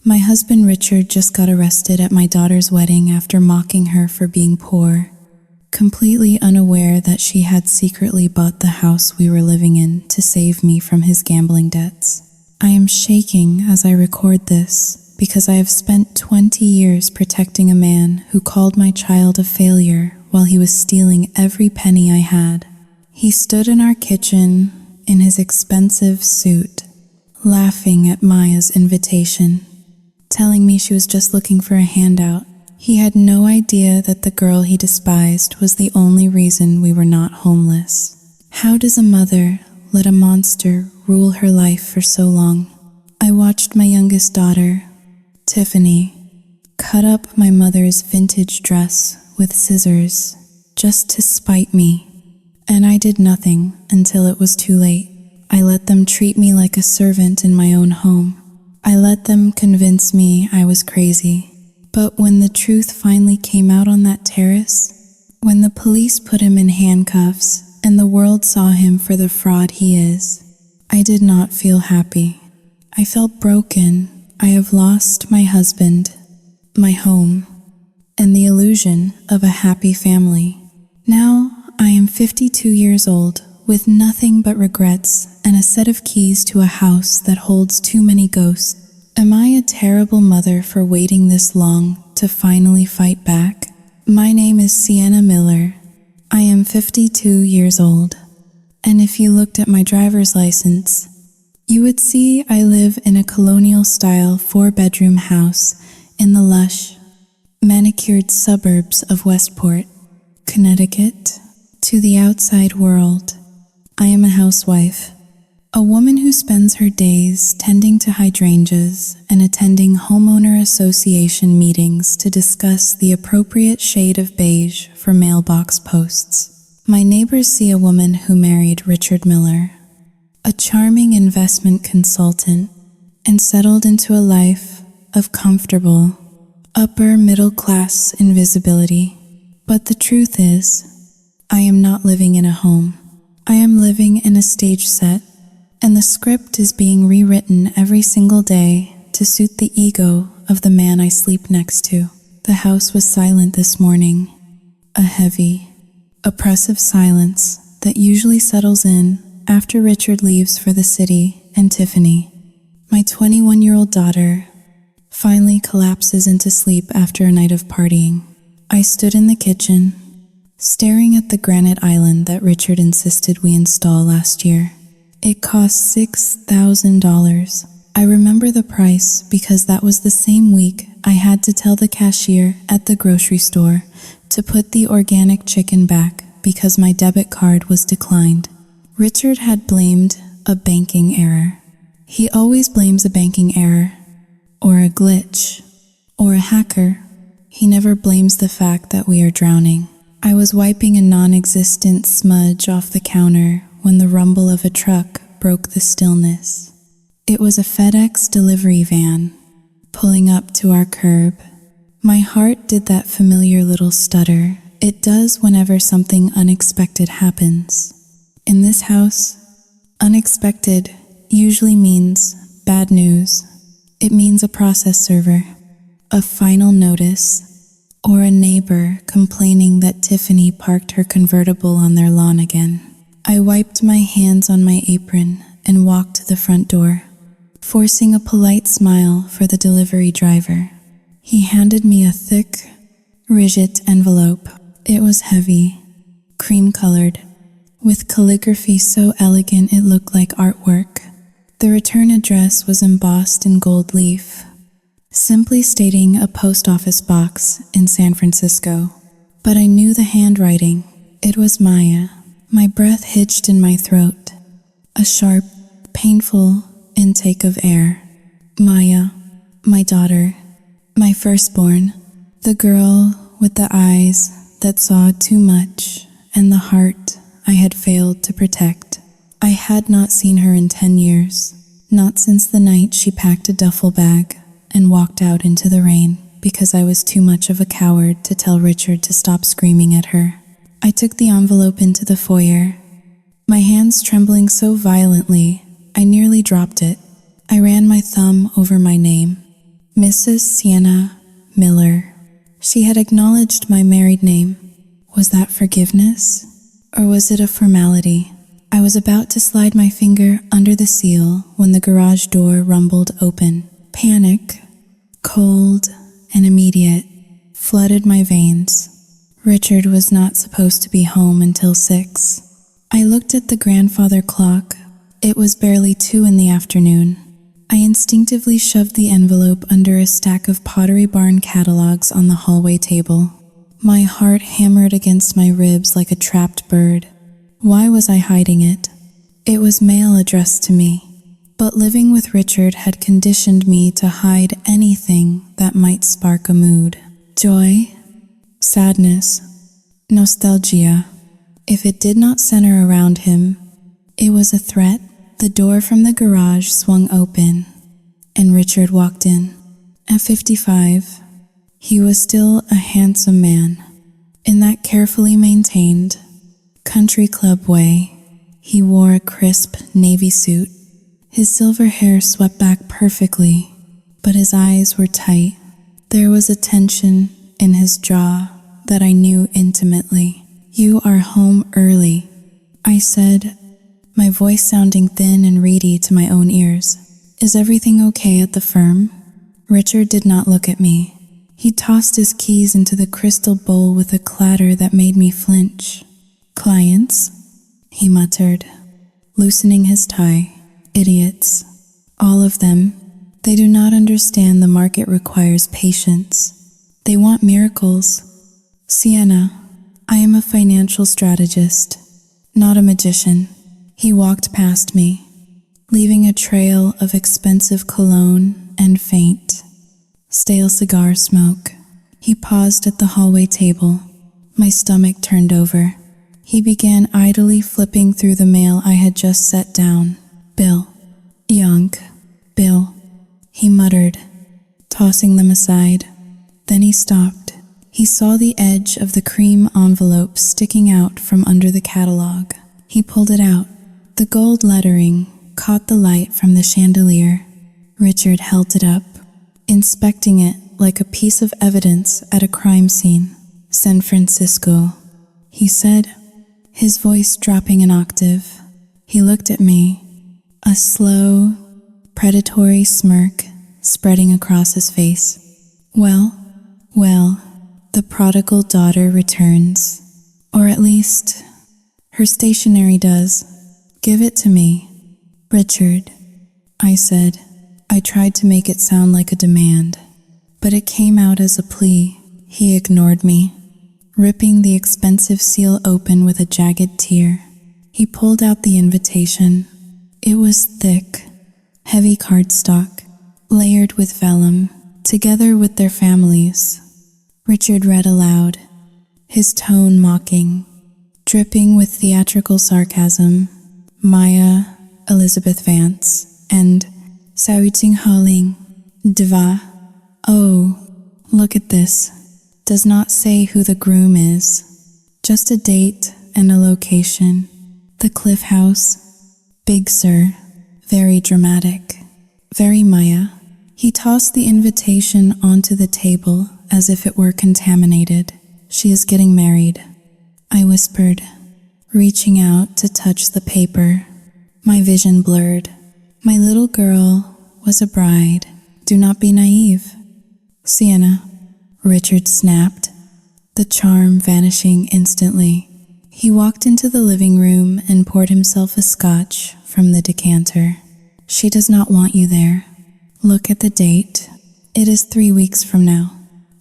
My husband Richard just got arrested at my daughter's wedding after mocking her for being poor, completely unaware that she had secretly bought the house we were living in to save me from his gambling debts. I am shaking as I record this because I have spent 20 years protecting a man who called my child a failure while he was stealing every penny I had. He stood in our kitchen in his expensive suit, laughing at Maya's invitation, telling me she was just looking for a handout. He had no idea that the girl he despised was the only reason we were not homeless. How does a mother let a monster rule her life for so long? I watched my youngest daughter, Tiffany, cut up my mother's vintage dress with scissors just to spite me, and I did nothing until it was too late. I let them treat me like a servant in my own home. I let them convince me I was crazy. But when the truth finally came out on that terrace, when the police put him in handcuffs and the world saw him for the fraud he is, I did not feel happy. I felt broken. I have lost my husband, my home, and the illusion of a happy family. Now I am 52 years old with nothing but regrets and a set of keys to a house that holds too many ghosts. Am I a terrible mother for waiting this long to finally fight back? My name is Sienna Miller. I am 52 years old, and if you looked at my driver's license, you would see I live in a colonial-style 4-bedroom house in the lush, manicured suburbs of Westport, Connecticut. To the outside world, I am a housewife, a woman who spends her days tending to hydrangeas and attending homeowner association meetings to discuss the appropriate shade of beige for mailbox posts. My neighbors see a woman who married Richard Miller, a charming investment consultant, and settled into a life of comfortable, upper middle class invisibility. But the truth is, I am not living in a home. I am living in a stage set, and the script is being rewritten every single day to suit the ego of the man I sleep next to. The house was silent this morning, a heavy, oppressive silence that usually settles in after Richard leaves for the city and Tiffany, my 21-year-old daughter, finally collapses into sleep after a night of partying. I stood in the kitchen, staring at the granite island that Richard insisted we install last year. It cost $6,000. I remember the price because that was the same week I had to tell the cashier at the grocery store to put the organic chicken back because my debit card was declined. Richard had blamed a banking error. He always blames a banking error, or a glitch, or a hacker. He never blames the fact that we are drowning. I was wiping a non-existent smudge off the counter when the rumble of a truck broke the stillness. It was a FedEx delivery van pulling up to our curb. My heart did that familiar little stutter it does whenever something unexpected happens. In this house, unexpected usually means bad news. It means a process server, a final notice, or a neighbor complaining that Tiffany parked her convertible on their lawn again. I wiped my hands on my apron and walked to the front door, forcing a polite smile for the delivery driver. He handed me a thick, rigid envelope. It was heavy, cream-colored, with calligraphy so elegant it looked like artwork. The return address was embossed in gold leaf, simply stating a post office box in San Francisco. But I knew the handwriting. It was Maya. My breath hitched in my throat, a sharp, painful intake of air. Maya, my daughter, my firstborn, the girl with the eyes that saw too much and the heart I had failed to protect. I had not seen her in 10 years, not since the night she packed a duffel bag and walked out into the rain because I was too much of a coward to tell Richard to stop screaming at her. I took the envelope into the foyer, my hands trembling so violently I nearly dropped it. I ran my thumb over my name, Mrs. Sienna Miller. She had acknowledged my married name. Was that forgiveness? Or was it a formality? I was about to slide my finger under the seal when the garage door rumbled open. Panic, cold and immediate, flooded my veins. Richard was not supposed to be home until 6. I looked at the grandfather clock. It was barely 2 in the afternoon. I instinctively shoved the envelope under a stack of Pottery Barn catalogs on the hallway table. My heart hammered against my ribs like a trapped bird. Why was I hiding it? It was mail addressed to me, but living with Richard had conditioned me to hide anything that might spark a mood. Joy, sadness, nostalgia. If it did not center around him, it was a threat. The door from the garage swung open, and Richard walked in. At 55, he was still a handsome man. In that carefully maintained, country club way, he wore a crisp navy suit. His silver hair swept back perfectly, but his eyes were tight. There was a tension in his jaw that I knew intimately. "You are home early," I said, my voice sounding thin and reedy to my own ears. "Is everything okay at the firm?" Richard did not look at me. He tossed his keys into the crystal bowl with a clatter that made me flinch. "Clients?" he muttered, loosening his tie. "Idiots. All of them. They do not understand the market requires patience. They want miracles. Sienna, I am a financial strategist, not a magician." He walked past me, leaving a trail of expensive cologne and faint, stale cigar smoke. He paused at the hallway table. My stomach turned over. He began idly flipping through the mail I had just set down. "Bill. Young. Bill," he muttered, tossing them aside. Then he stopped. He saw the edge of the cream envelope sticking out from under the catalog. He pulled it out. The gold lettering caught the light from the chandelier. Richard held it up, inspecting it like a piece of evidence at a crime scene. "San Francisco," he said, his voice dropping an octave. He looked at me, a slow, predatory smirk spreading across his face. Well, the prodigal daughter returns. Or at least, her stationery does. "Give it to me, Richard," I said. I tried to make it sound like a demand, but it came out as a plea. He ignored me, ripping the expensive seal open with a jagged tear. He pulled out the invitation. It was thick, heavy cardstock, layered with vellum, together with their families. Richard read aloud, his tone mocking, dripping with theatrical sarcasm. "Maya Elizabeth Vance and Sauting Haling Diva." Oh, look at this. Does not say who the groom is. Just a date and a location. The Cliff House. Big Sur. Very dramatic. Very Maya. He tossed the invitation onto the table as if it were contaminated. "She is getting married," I whispered, reaching out to touch the paper. My vision blurred. My little girl was a bride. Do not be naive. "Sienna," Richard snapped, the charm vanishing instantly. He walked into the living room and poured himself a scotch from the decanter. "She does not want you there. Look at the date. It is 3 weeks from now.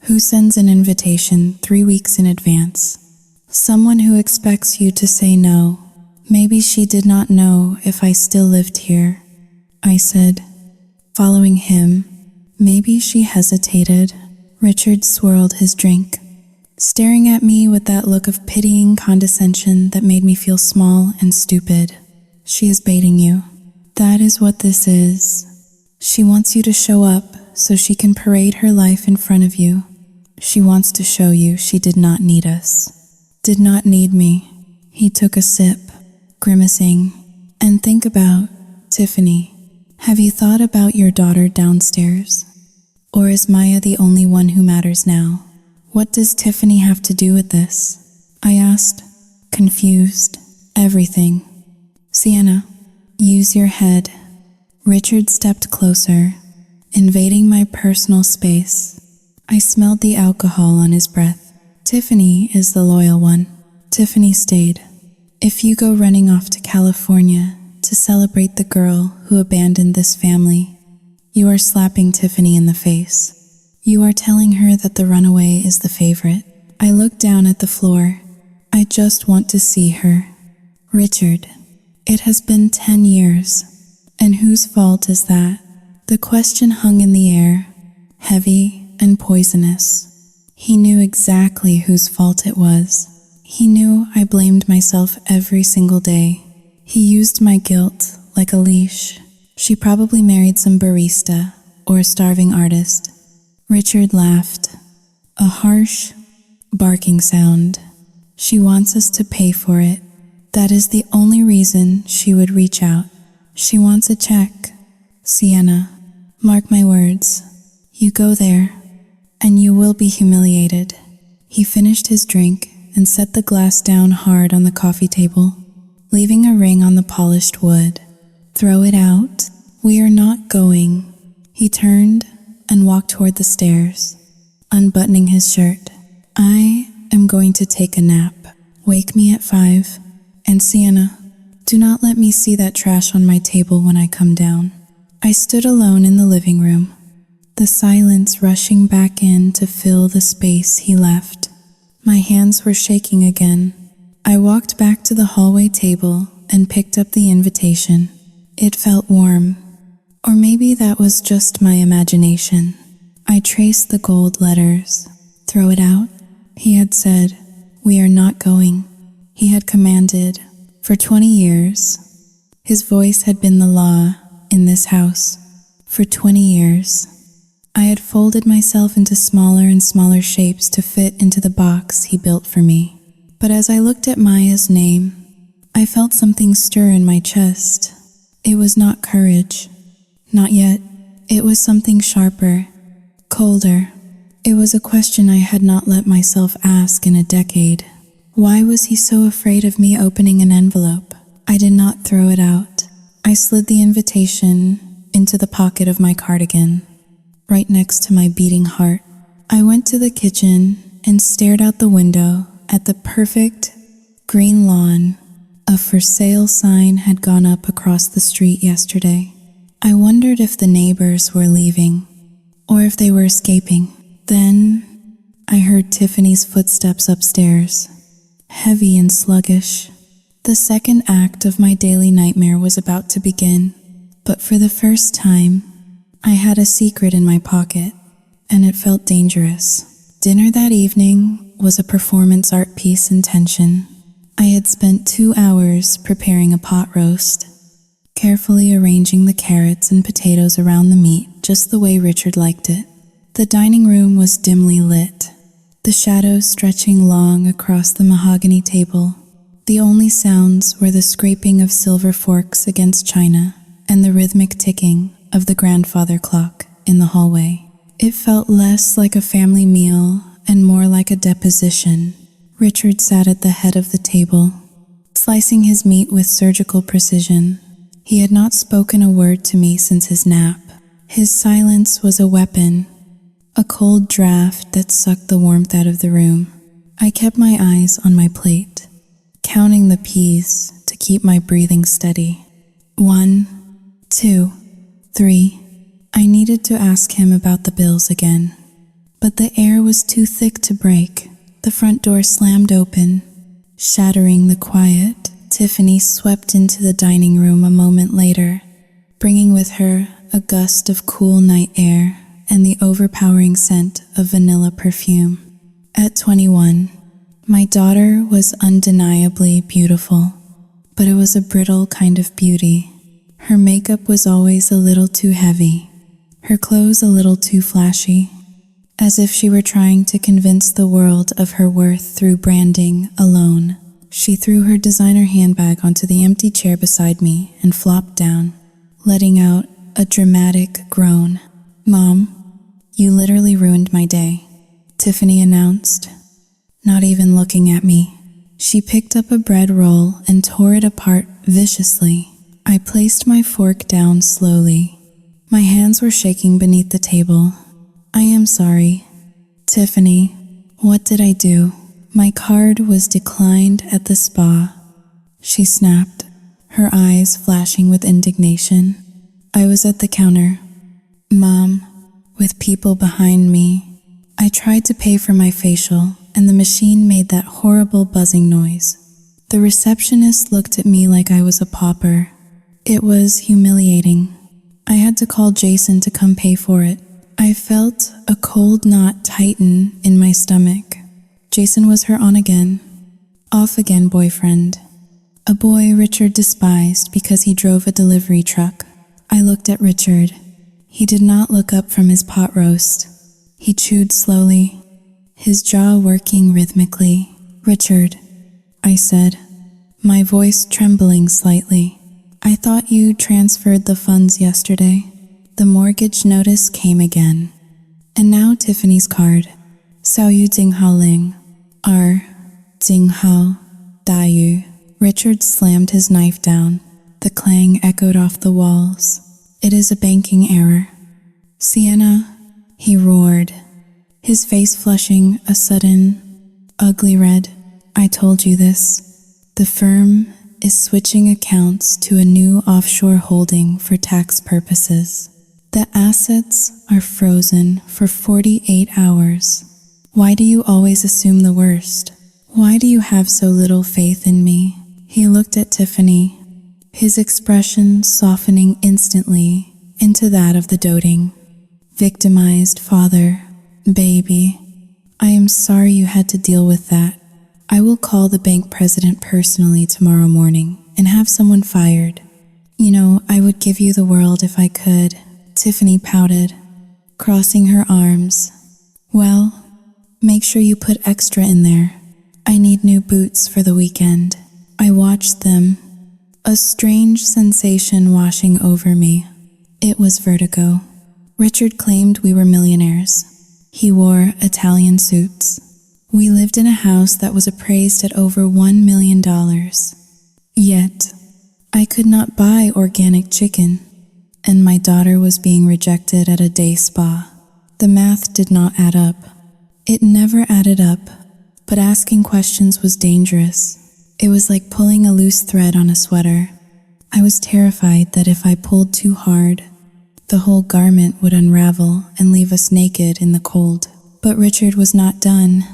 Who sends an invitation 3 weeks in advance? Someone who expects you to say no. Maybe she did not know if I still lived here," I said, following him. Maybe she hesitated. Richard swirled his drink, staring at me with that look of pitying condescension that made me feel small and stupid. "She is baiting you. That is what this is. She wants you to show up so she can parade her life in front of you. She wants to show you she did not need us." "Did not need me." He took a sip, grimacing. "And think about, Tiffany, have you thought about your daughter downstairs? Or is Maya the only one who matters now? What does Tiffany have to do with this? I asked, confused. Everything. Sienna, use your head. Richard stepped closer, invading my personal space. I smelled the alcohol on his breath. Tiffany is the loyal one. Tiffany stayed. If you go running off to California to celebrate the girl who abandoned this family, you are slapping Tiffany in the face. You are telling her that the runaway is the favorite. I looked down at the floor. I just want to see her. Richard, it has been 10 years. And whose fault is that? The question hung in the air, heavy and poisonous. He knew exactly whose fault it was. He knew I blamed myself every single day. He used my guilt like a leash. She probably married some barista or a starving artist. Richard laughed. A harsh, barking sound. She wants us to pay for it. That is the only reason she would reach out. She wants a check. Sienna, mark my words. You go there, and you will be humiliated. He finished his drink and set the glass down hard on the coffee table, leaving a ring on the polished wood. Throw it out. We are not going. He turned and walked toward the stairs, unbuttoning his shirt. I am going to take a nap. Wake me at 5. And Sienna, do not let me see that trash on my table when I come down. I stood alone in the living room, the silence rushing back in to fill the space he left. My hands were shaking again. I walked back to the hallway table and picked up the invitation. It felt warm. Or maybe that was just my imagination. I traced the gold letters. Throw it out. He had said, we are not going. He had commanded. For 20 years, his voice had been the law in this house. For 20 years, I had folded myself into smaller and smaller shapes to fit into the box he built for me. But as I looked at Maya's name, I felt something stir in my chest. It was not courage. Not yet. It was something sharper, colder. It was a question I had not let myself ask in a decade. Why was he so afraid of me opening an envelope? I did not throw it out. I slid the invitation into the pocket of my cardigan, right next to my beating heart. I went to the kitchen and stared out the window at the perfect green lawn. A for sale sign had gone up across the street yesterday. I wondered if the neighbors were leaving, or if they were escaping. Then I heard Tiffany's footsteps upstairs, heavy and sluggish. The second act of my daily nightmare was about to begin, but for the first time, I had a secret in my pocket, and it felt dangerous. Dinner that evening was a performance art piece in tension. I had spent 2 hours preparing a pot roast, carefully arranging the carrots and potatoes around the meat just the way Richard liked it. The dining room was dimly lit, the shadows stretching long across the mahogany table. The only sounds were the scraping of silver forks against china and the rhythmic ticking of the grandfather clock in the hallway. It felt less like a family meal and more like a deposition. Richard sat at the head of the table, slicing his meat with surgical precision. He had not spoken a word to me since his nap. His silence was a weapon, a cold draft that sucked the warmth out of the room. I kept my eyes on my plate, counting the peas to keep my breathing steady. 1, 2, 3. I needed to ask him about the bills again, but the air was too thick to break. The front door slammed open, shattering the quiet. Tiffany swept into the dining room a moment later, bringing with her a gust of cool night air and the overpowering scent of vanilla perfume. At 21, my daughter was undeniably beautiful, but it was a brittle kind of beauty. Her makeup was always a little too heavy, her clothes a little too flashy, as if she were trying to convince the world of her worth through branding alone. She threw her designer handbag onto the empty chair beside me and flopped down, letting out a dramatic groan. "Mom, You literally ruined my day," Tiffany announced, not even looking at me. She picked up a bread roll and tore it apart viciously. I placed my fork down slowly. My hands were shaking beneath the table. "I am sorry, Tiffany. What did I do?" "My card was declined at the spa," she snapped, her eyes flashing with indignation. I was at the counter, Mom, with people behind me. I tried to pay for my facial, and the machine made that horrible buzzing noise. The receptionist looked at me like I was a pauper. It was humiliating. I had to call Jason to come pay for it. I felt a cold knot tighten in my stomach. Jason was her on again, off again boyfriend. A boy Richard despised because he drove a delivery truck. I looked at Richard. He did not look up from his pot roast. He chewed slowly, his jaw working rhythmically. "Richard," I said, my voice trembling slightly. "I thought you transferred the funds yesterday." The mortgage notice came again. And now Tiffany's card. "Sao yu Jinghao Ling. R. Jinghao Dayu." Richard slammed his knife down. The clang echoed off the walls. "It is a banking error." "Sienna," he roared, his face flushing a sudden, ugly red. "I told you this. The firm is switching accounts to a new offshore holding for tax purposes. The assets are frozen for 48 hours. Why do you always assume the worst? Why do you have so little faith in me?" He looked at Tiffany, his expression softening instantly into that of the doting, victimized father. "Baby, I am sorry you had to deal with that. I will call the bank president personally tomorrow morning and have someone fired. You know, I would give you the world if I could." Tiffany pouted, crossing her arms. "Well, make sure you put extra in there. I need new boots for the weekend." I watched them, a strange sensation washing over me. It was vertigo. Richard claimed we were millionaires. He wore Italian suits. We lived in a house that was appraised at over $1 million. Yet, I could not buy organic chicken, and my daughter was being rejected at a day spa. The math did not add up. It never added up, but asking questions was dangerous. It was like pulling a loose thread on a sweater. I was terrified that if I pulled too hard, the whole garment would unravel and leave us naked in the cold. But Richard was not done.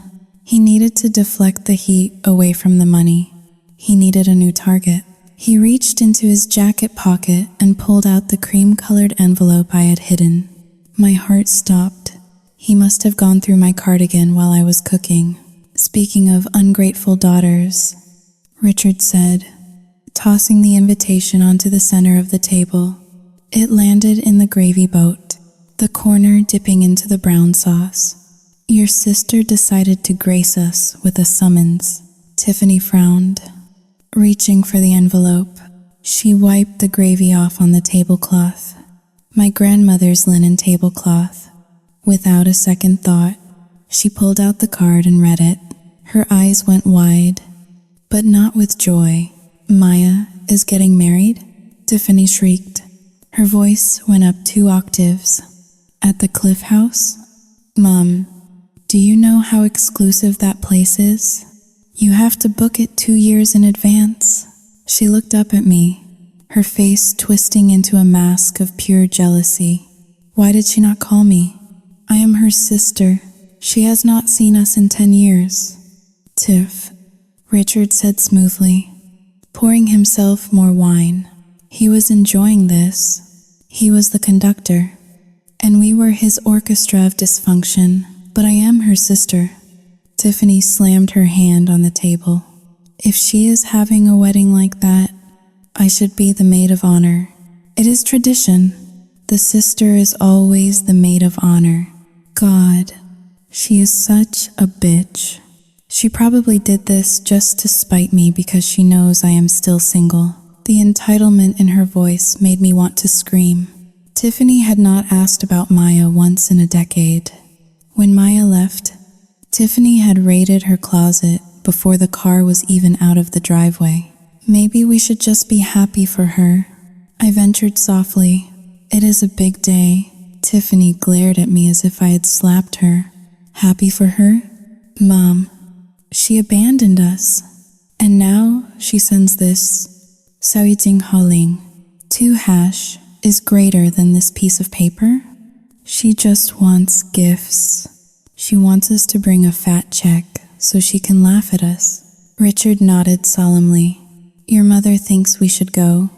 He needed to deflect the heat away from the money. He needed a new target. He reached into his jacket pocket and pulled out the cream-colored envelope I had hidden. My heart stopped. He must have gone through my cardigan while I was cooking. "Speaking of ungrateful daughters," Richard said, tossing the invitation onto the center of the table. It landed in the gravy boat, the corner dipping into the brown sauce. "Your sister decided to grace us with a summons." Tiffany frowned, reaching for the envelope. She wiped the gravy off on the tablecloth, my grandmother's linen tablecloth. Without a second thought, she pulled out the card and read it. Her eyes went wide, but not with joy. "Maya is getting married?" Tiffany shrieked. Her voice went up 2 octaves. "At the Cliff House? Mom, do you know how exclusive that place is? You have to book it 2 years in advance." She looked up at me, her face twisting into a mask of pure jealousy. Why did she not call me? I am her sister. She has not seen us in 10 years. "Tiff," Richard said smoothly, pouring himself more wine. He was enjoying this. He was the conductor, and we were his orchestra of dysfunction. "But I am her sister." Tiffany slammed her hand on the table. "If she is having a wedding like that, I should be the maid of honor. It is tradition. The sister is always the maid of honor." God, she is such a bitch. She probably did this just to spite me because she knows I am still single. The entitlement in her voice made me want to scream. Tiffany had not asked about Maya once in a decade. When Maya left, Tiffany had raided her closet before the car was even out of the driveway. Maybe we should just be happy for her. I ventured softly. It is a big day. Tiffany glared at me as if I had slapped her. Happy for her? Mom, she abandoned us. And now she sends this. 'Sauting 2# is greater than this piece of paper? She just wants gifts. She wants us to bring a fat check so she can laugh at us. Richard nodded solemnly. Your mother thinks we should go.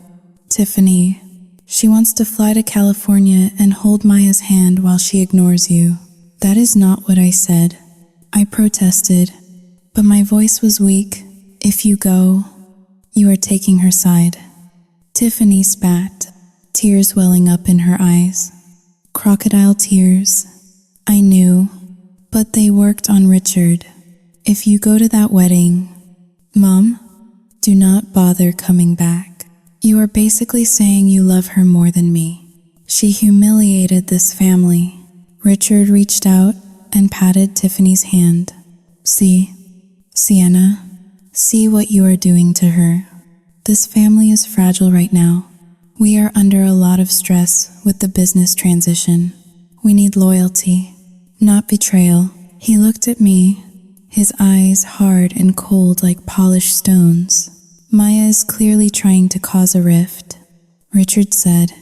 Tiffany, she wants to fly to California and hold Maya's hand while she ignores you. That is not what I said. I protested, but my voice was weak. If you go, you are taking her side. Tiffany spat, tears welling up in her eyes. Crocodile tears. I knew, but they worked on Richard. If you go to that wedding, Mom, do not bother coming back. You are basically saying you love her more than me. She humiliated this family. Richard reached out and patted Tiffany's hand. See, Sienna, see what you are doing to her. This family is fragile right now. We are under a lot of stress with the business transition. We need loyalty, not betrayal. He looked at me, his eyes hard and cold like polished stones. Maya is clearly trying to cause a rift, Richard said,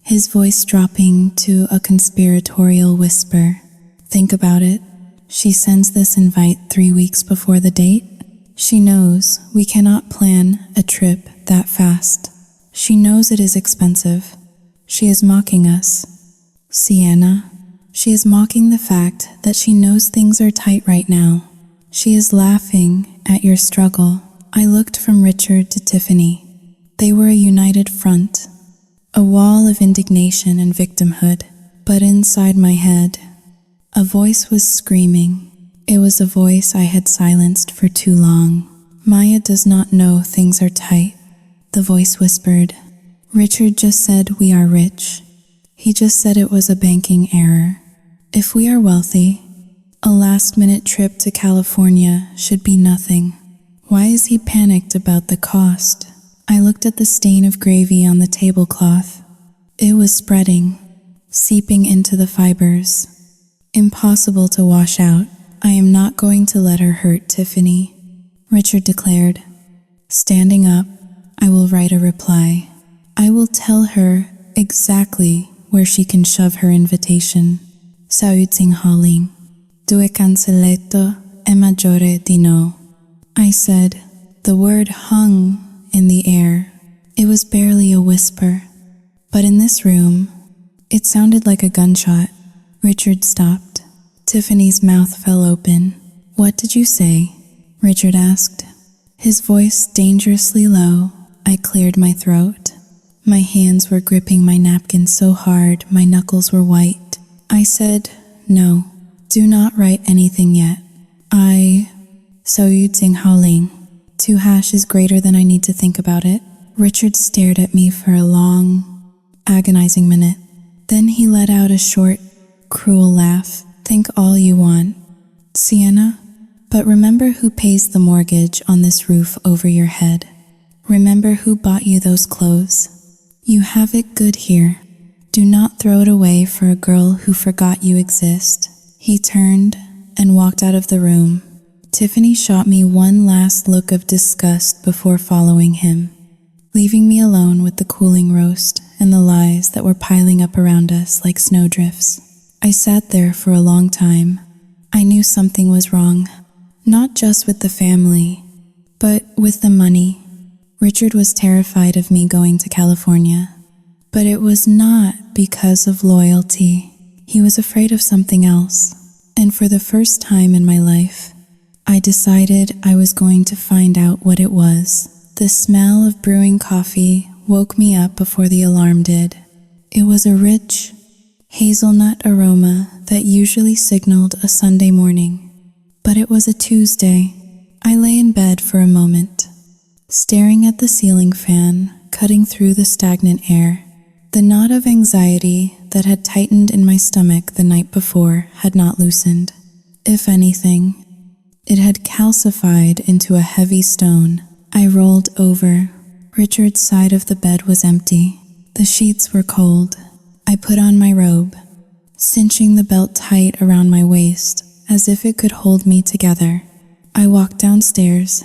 his voice dropping to a conspiratorial whisper. Think about it. She sends this invite 3 weeks before the date. She knows we cannot plan a trip that fast. She knows it is expensive. She is mocking us. Sienna, she is mocking the fact that she knows things are tight right now. She is laughing at your struggle. I looked from Richard to Tiffany. They were a united front, a wall of indignation and victimhood. But inside my head, a voice was screaming. It was a voice I had silenced for too long. Maya does not know things are tight. The voice whispered. Richard just said we are rich. He just said it was a banking error. If we are wealthy, a last-minute trip to California should be nothing. Why is he panicked about the cost? I looked at the stain of gravy on the tablecloth. It was spreading, seeping into the fibers. Impossible to wash out. I am not going to let her hurt Tiffany, Richard declared. Standing up, I will write a reply. I will tell her exactly where she can shove her invitation. Sauting 2 cancelletto è maggiore di no. I said. The word hung in the air. It was barely a whisper. But in this room, it sounded like a gunshot. Richard stopped. Tiffany's mouth fell open. What did you say? Richard asked. His voice dangerously low. I cleared my throat. My hands were gripping my napkin so hard my knuckles were white. I said, no, do not write anything yet. Sauting 2# is greater than I need to think about it. Richard stared at me for a long, agonizing minute. Then he let out a short, cruel laugh. Think all you want, Sienna, but remember who pays the mortgage on this roof over your head. Remember who bought you those clothes. You have it good here. Do not throw it away for a girl who forgot you exist. He turned and walked out of the room. Tiffany shot me one last look of disgust before following him, leaving me alone with the cooling roast and the lies that were piling up around us like snowdrifts. I sat there for a long time. I knew something was wrong, not just with the family, but with the money. Richard was terrified of me going to California, but it was not because of loyalty. He was afraid of something else, and for the first time in my life, I decided I was going to find out what it was. The smell of brewing coffee woke me up before the alarm did. It was a rich, hazelnut aroma that usually signaled a Sunday morning. But it was a Tuesday. I lay in bed for a moment, staring at the ceiling fan cutting through the stagnant air. The knot of anxiety that had tightened in my stomach the night before had not loosened. If anything, it had calcified into a heavy stone. I rolled over. Richard's side of the bed was empty. The sheets were cold. I put on my robe, cinching the belt tight around my waist as if it could hold me together. I walked downstairs,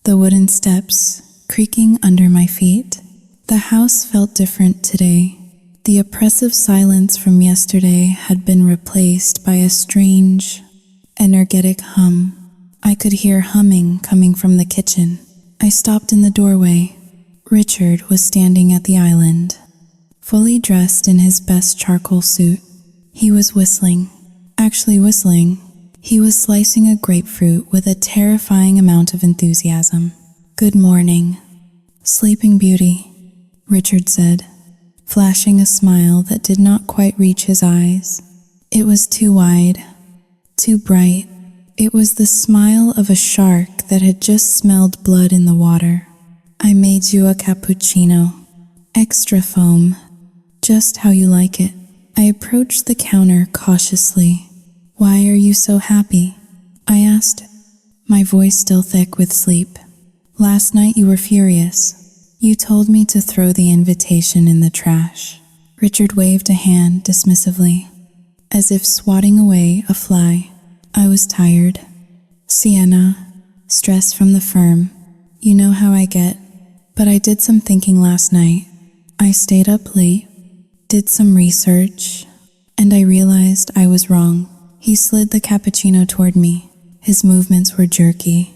the wooden steps creaking under my feet. The house felt different today. The oppressive silence from yesterday had been replaced by a strange, energetic hum. I could hear humming coming from the kitchen. I stopped in the doorway. Richard was standing at the island, fully dressed in his best charcoal suit. He was whistling. He was slicing a grapefruit with a terrifying amount of enthusiasm. "Good morning, Sleeping Beauty," Richard said, flashing a smile that did not quite reach his eyes. It was too wide, too bright. It was the smile of a shark that had just smelled blood in the water. "I made you a cappuccino. Extra foam. Just how you like it." I approached the counter cautiously. "Why are you so happy?" I asked, my voice still thick with sleep. "Last night you were furious. You told me to throw the invitation in the trash." Richard waved a hand dismissively, as if swatting away a fly. "I was tired. Sienna, stress from the firm. You know how I get. But I did some thinking last night. I stayed up late, did some research, and I realized I was wrong." He slid the cappuccino toward me. His movements were jerky,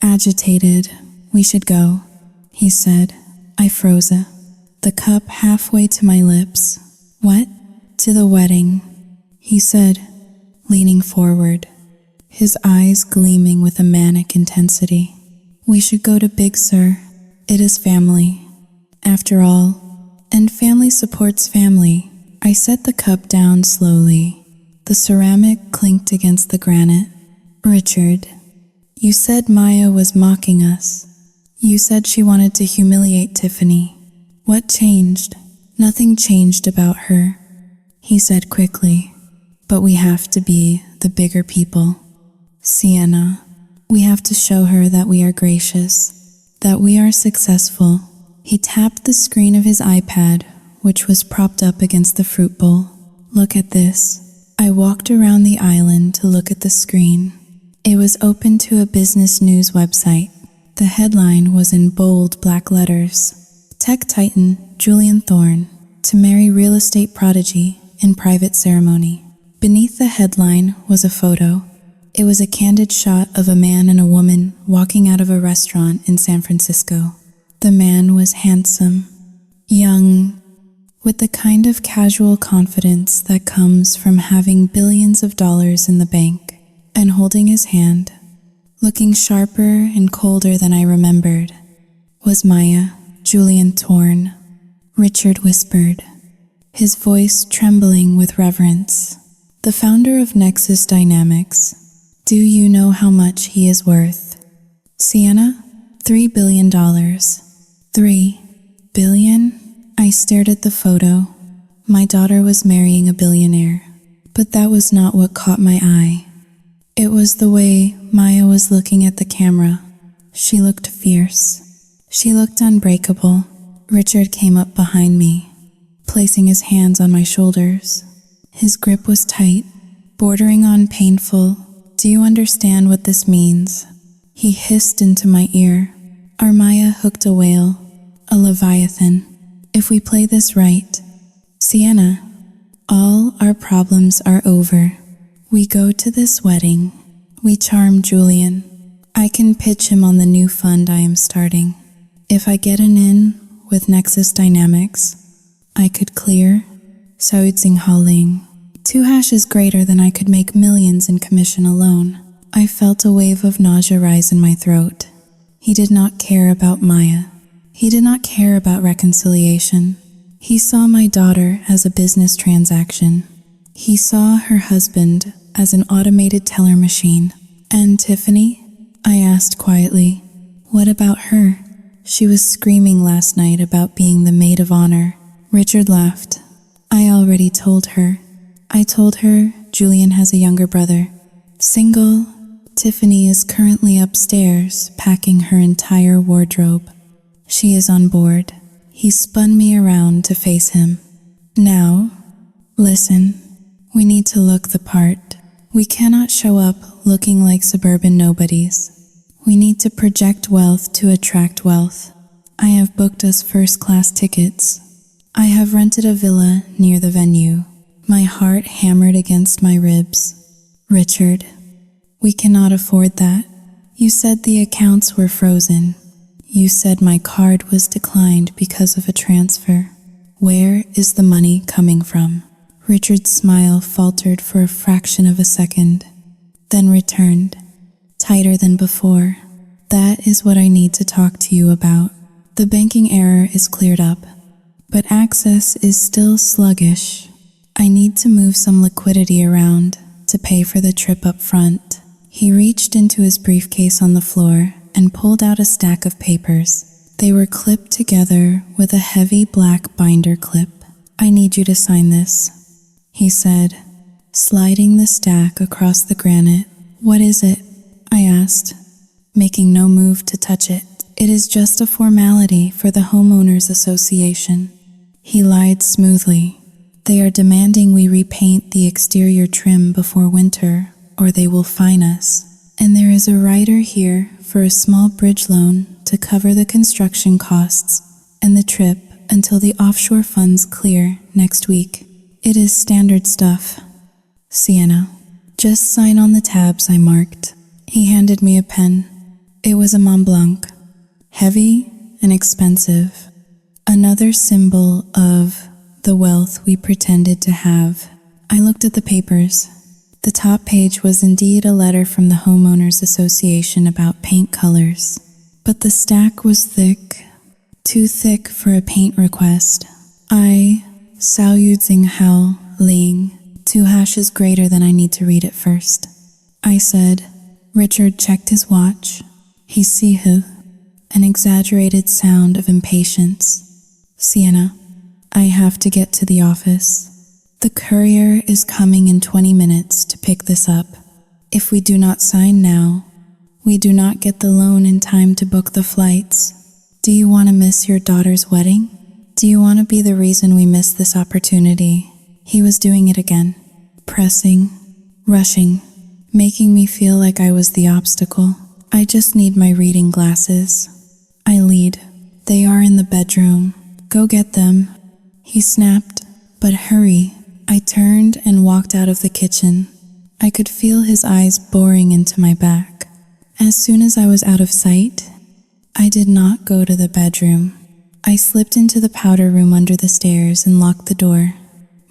agitated. "We should go," he said. I froze, the cup halfway to my lips. "What?" "To the wedding," he said, leaning forward, his eyes gleaming with a manic intensity. "We should go to Big Sur. It is family, after all, and family supports family." I set the cup down slowly. The ceramic clinked against the granite. "Richard, you said Maya was mocking us. You said she wanted to humiliate Tiffany. What changed?" "Nothing changed about her," he said quickly. "But we have to be the bigger people. Sienna, we have to show her that we are gracious, that we are successful." He tapped the screen of his iPad, which was propped up against the fruit bowl. "Look at this." I walked around the island to look at the screen. It was open to a business news website. The headline was in bold black letters. "Tech Titan Julian Thorne to marry real estate prodigy in private ceremony." Beneath the headline was a photo. It was a candid shot of a man and a woman walking out of a restaurant in San Francisco. The man was handsome, young, with the kind of casual confidence that comes from having billions of dollars in the bank, and holding his hand, looking sharper and colder than I remembered, was Maya, Julian Thorne. Richard whispered, his voice trembling with reverence. "The founder of Nexus Dynamics. Do you know how much he is worth?" "Sienna? $3 billion. $3 billion? I stared at the photo. My daughter was marrying a billionaire. But that was not what caught my eye. It was the way Maya was looking at the camera. She looked fierce. She looked unbreakable. Richard came up behind me, placing his hands on my shoulders. His grip was tight, bordering on painful. "Do you understand what this means?" He hissed into my ear. "Our Maya hooked a whale, a leviathan. If we play this right, Sienna, all our problems are over. We go to this wedding. We charm Julian. I can pitch him on the new fund I am starting. If I get an in with Nexus Dynamics, I could clear Saoudzinhaling. 2 hashes greater than I could make millions in commission alone." I felt a wave of nausea rise in my throat. He did not care about Maya. He did not care about reconciliation. He saw my daughter as a business transaction. He saw her husband as an automated teller machine. "And Tiffany?" I asked quietly. "What about her? She was screaming last night about being the maid of honor." Richard laughed. I already told her. I told her Julian has a younger brother. Single. Tiffany is currently upstairs packing her entire wardrobe. She is on board. He spun me around to face him. Now, listen, we need to look the part. We cannot show up looking like suburban nobodies. We need to project wealth to attract wealth. I have booked us first-class tickets. I have rented a villa near the venue. My heart hammered against my ribs. Richard, we cannot afford that. You said the accounts were frozen. You said my card was declined because of a transfer. Where is the money coming from? Richard's smile faltered for a fraction of a second, then returned, tighter than before. That is what I need to talk to you about. The banking error is cleared up, but access is still sluggish. I need to move some liquidity around to pay for the trip up front. He reached into his briefcase on the floor and pulled out a stack of papers. They were clipped together with a heavy black binder clip. I need you to sign this, he said, sliding the stack across the granite. What is it? I asked, making no move to touch it. It is just a formality for the homeowners association. He lied smoothly. They are demanding we repaint the exterior trim before winter, or they will fine us. And there is a rider here for a small bridge loan to cover the construction costs and the trip until the offshore funds clear next week. It is standard stuff. Sienna, just sign on the tabs I marked. He handed me a pen. It was a Mont Blanc, heavy and expensive. Another symbol of the wealth we pretended to have. I looked at the papers. The top page was indeed a letter from the Homeowners Association about paint colors. But the stack was thick, too thick for a paint request. I, Sao Yu Tsing Hao Ling, 2 hashes greater than I need to read it first. I said. Richard checked his watch. He sihu, an exaggerated sound of impatience. Sienna, I have to get to the office. The courier is coming in 20 minutes to pick this up. If we do not sign now, we do not get the loan in time to book the flights. Do you want to miss your daughter's wedding? Do you want to be the reason we miss this opportunity? He was doing it again, pressing, rushing, making me feel like I was the obstacle. I just need my reading glasses. I lead. They are in the bedroom. Go get them. He snapped, but hurry. I turned and walked out of the kitchen. I could feel his eyes boring into my back. As soon as I was out of sight, I did not go to the bedroom. I slipped into the powder room under the stairs and locked the door.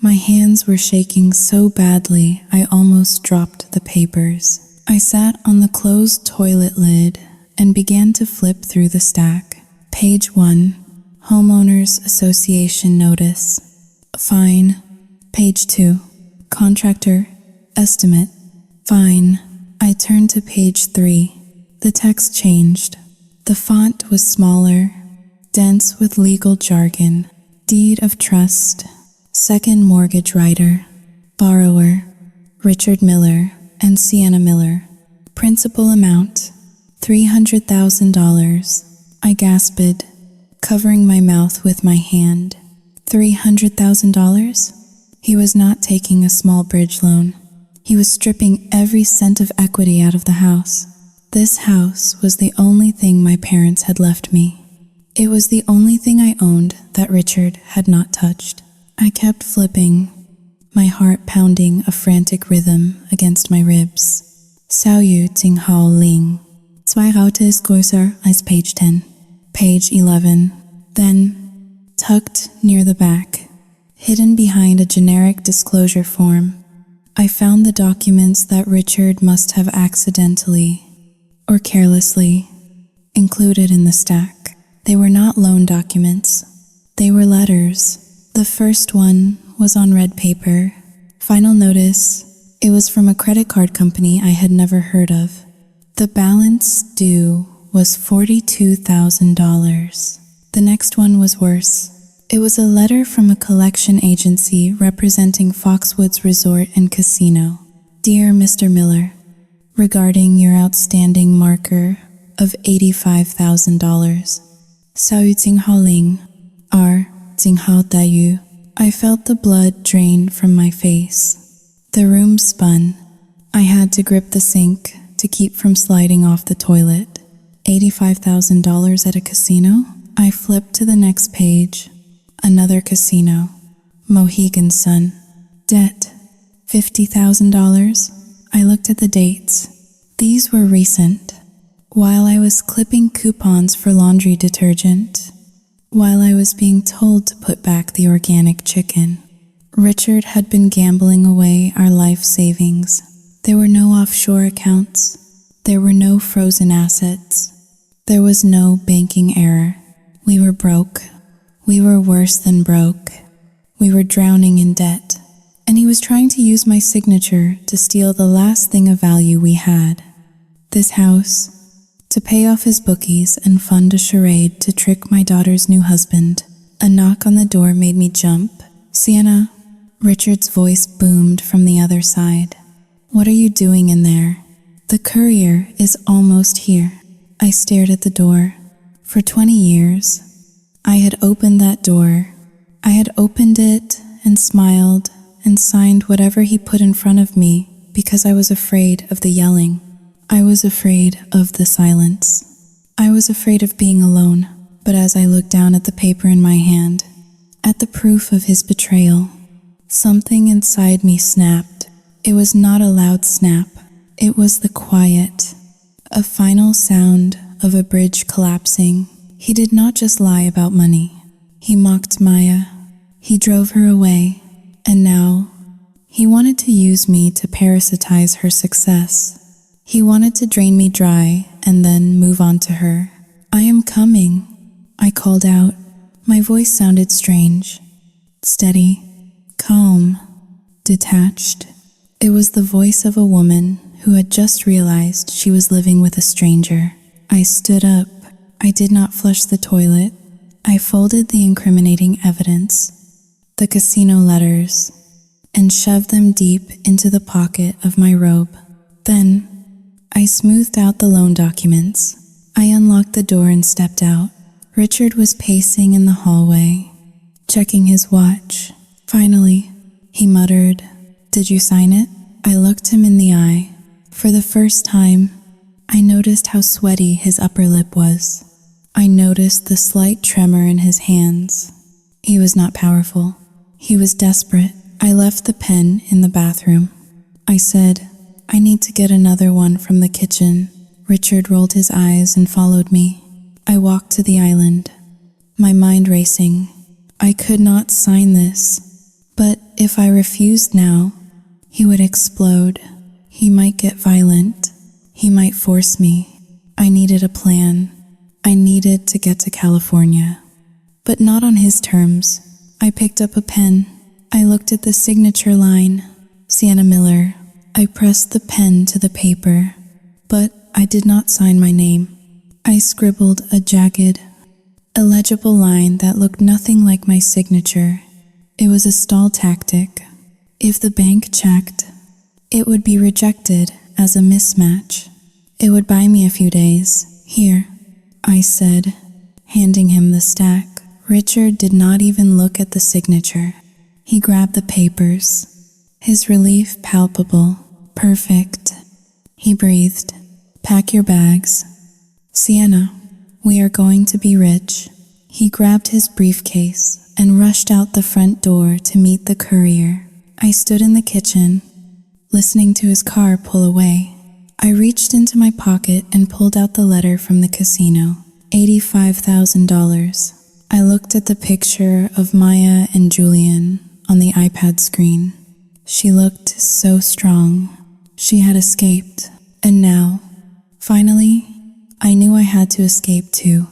My hands were shaking so badly I almost dropped the papers. I sat on the closed toilet lid and began to flip through the stack. Page 1, Homeowners Association Notice. Fine. Page 2, Contractor Estimate. Fine. I turned to page 3. The text changed. The font was smaller, dense with legal jargon. Deed of trust. Second mortgage writer. Borrower. Richard Miller and Sienna Miller. Principal amount. $300,000. I gasped, covering my mouth with my hand. $300,000? He was not taking a small bridge loan. He was stripping every cent of equity out of the house. This house was the only thing my parents had left me. It was the only thing I owned that Richard had not touched. I kept flipping, my heart pounding a frantic rhythm against my ribs. Sao Yu Tsing Hao Ling. Zwei Raute ist größer als page 10. Page 11. Then, tucked near the back, hidden behind a generic disclosure form, I found the documents that Richard must have accidentally, or carelessly, included in the stack. They were not loan documents. They were letters. The first one was on red paper. Final notice. It was from a credit card company I had never heard of. The balance due was $42,000. The next one was worse. It was a letter from a collection agency representing Foxwoods Resort and Casino. Dear Mr. Miller, regarding your outstanding marker of $85,000. Sao Jing Hao Ling, R. Jing Hao Dayu. I felt the blood drain from my face. The room spun. I had to grip the sink to keep from sliding off the toilet. $85,000 at a casino? I flipped to the next page. Another casino. Mohegan Sun. Debt. $50,000. I looked at the dates. These were recent. While I was clipping coupons for laundry detergent. While I was being told to put back the organic chicken. Richard had been gambling away our life savings. There were no offshore accounts. There were no frozen assets. There was no banking error. We were broke. We were worse than broke. We were drowning in debt. And he was trying to use my signature to steal the last thing of value we had. This house. To pay off his bookies and fund a charade to trick my daughter's new husband. A knock on the door made me jump. Sienna. Richard's voice boomed from the other side. What are you doing in there? The courier is almost here. I stared at the door. For 20 years, I had opened that door. I had opened it and smiled and signed whatever he put in front of me because I was afraid of the yelling. I was afraid of the silence. I was afraid of being alone. But as I looked down at the paper in my hand, at the proof of his betrayal, something inside me snapped. It was not a loud snap. It was the quiet, a final sound of a bridge collapsing. He did not just lie about money. He mocked Maya. He drove her away. And now, he wanted to use me to parasitize her success. He wanted to drain me dry and then move on to her. I am coming, I called out. My voice sounded strange. Steady. Calm, detached. It was the voice of a woman who had just realized she was living with a stranger. I stood up. I did not flush the toilet. I folded the incriminating evidence, the casino letters, and shoved them deep into the pocket of my robe. Then, I smoothed out the loan documents. I unlocked the door and stepped out. Richard was pacing in the hallway, checking his watch. Finally, he muttered, "Did you sign it?" I looked him in the eye. For the first time, I noticed how sweaty his upper lip was. I noticed the slight tremor in his hands. He was not powerful. He was desperate. I left the pen in the bathroom. I said, "I need to get another one from the kitchen." Richard rolled his eyes and followed me. I walked to the island, my mind racing. I could not sign this. But if I refused now, he would explode. He might get violent. He might force me. I needed a plan. I needed to get to California. But not on his terms. I picked up a pen. I looked at the signature line, Sienna Miller. I pressed the pen to the paper, but I did not sign my name. I scribbled a jagged, illegible line that looked nothing like my signature. It was a stall tactic. If the bank checked, it would be rejected as a mismatch. It would buy me a few days. Here, I said, handing him the stack. Richard did not even look at the signature. He grabbed the papers, his relief palpable. Perfect. He breathed. Pack your bags. Sienna, we are going to be rich. He grabbed his briefcase and rushed out the front door to meet the courier. I stood in the kitchen, listening to his car pull away. I reached into my pocket and pulled out the letter from the casino. $85,000. I looked at the picture of Maya and Julian on the iPad screen. She looked so strong. She had escaped. And now, finally, I knew I had to escape too.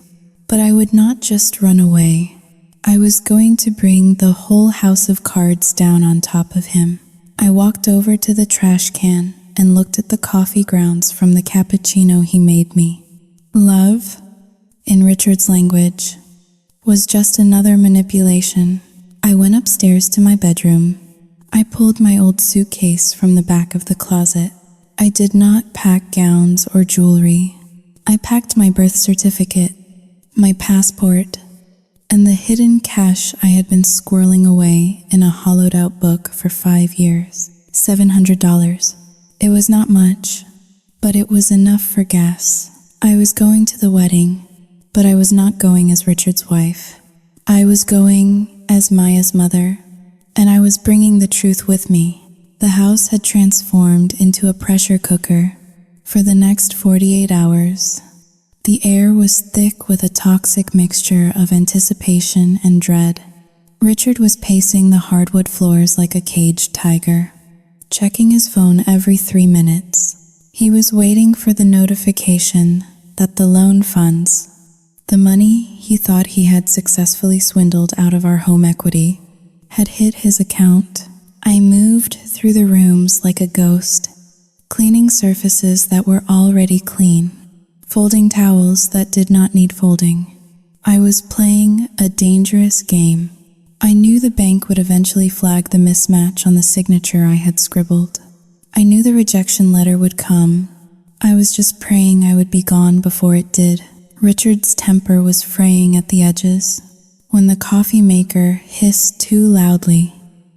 But I would not just run away. I was going to bring the whole house of cards down on top of him. I walked over to the trash can and looked at the coffee grounds from the cappuccino he made me. Love, in Richard's language, was just another manipulation. I went upstairs to my bedroom. I pulled my old suitcase from the back of the closet. I did not pack gowns or jewelry. I packed my birth certificate, my passport, and the hidden cash I had been squirreling away in a hollowed-out book for 5 years. $700. It was not much, but it was enough for gas. I was going to the wedding, but I was not going as Richard's wife. I was going as Maya's mother, and I was bringing the truth with me. The house had transformed into a pressure cooker. For the next 48 hours, the air was thick with a toxic mixture of anticipation and dread. Richard was pacing the hardwood floors like a caged tiger, checking his phone every 3 minutes. He was waiting for the notification that the loan funds, the money he thought he had successfully swindled out of our home equity, had hit his account. I moved through the rooms like a ghost, cleaning surfaces that were already clean, folding towels that did not need folding. I was playing a dangerous game. I knew the bank would eventually flag the mismatch on the signature I had scribbled. I knew the rejection letter would come. I was just praying I would be gone before it did. Richard's temper was fraying at the edges. When the coffee maker hissed too loudly,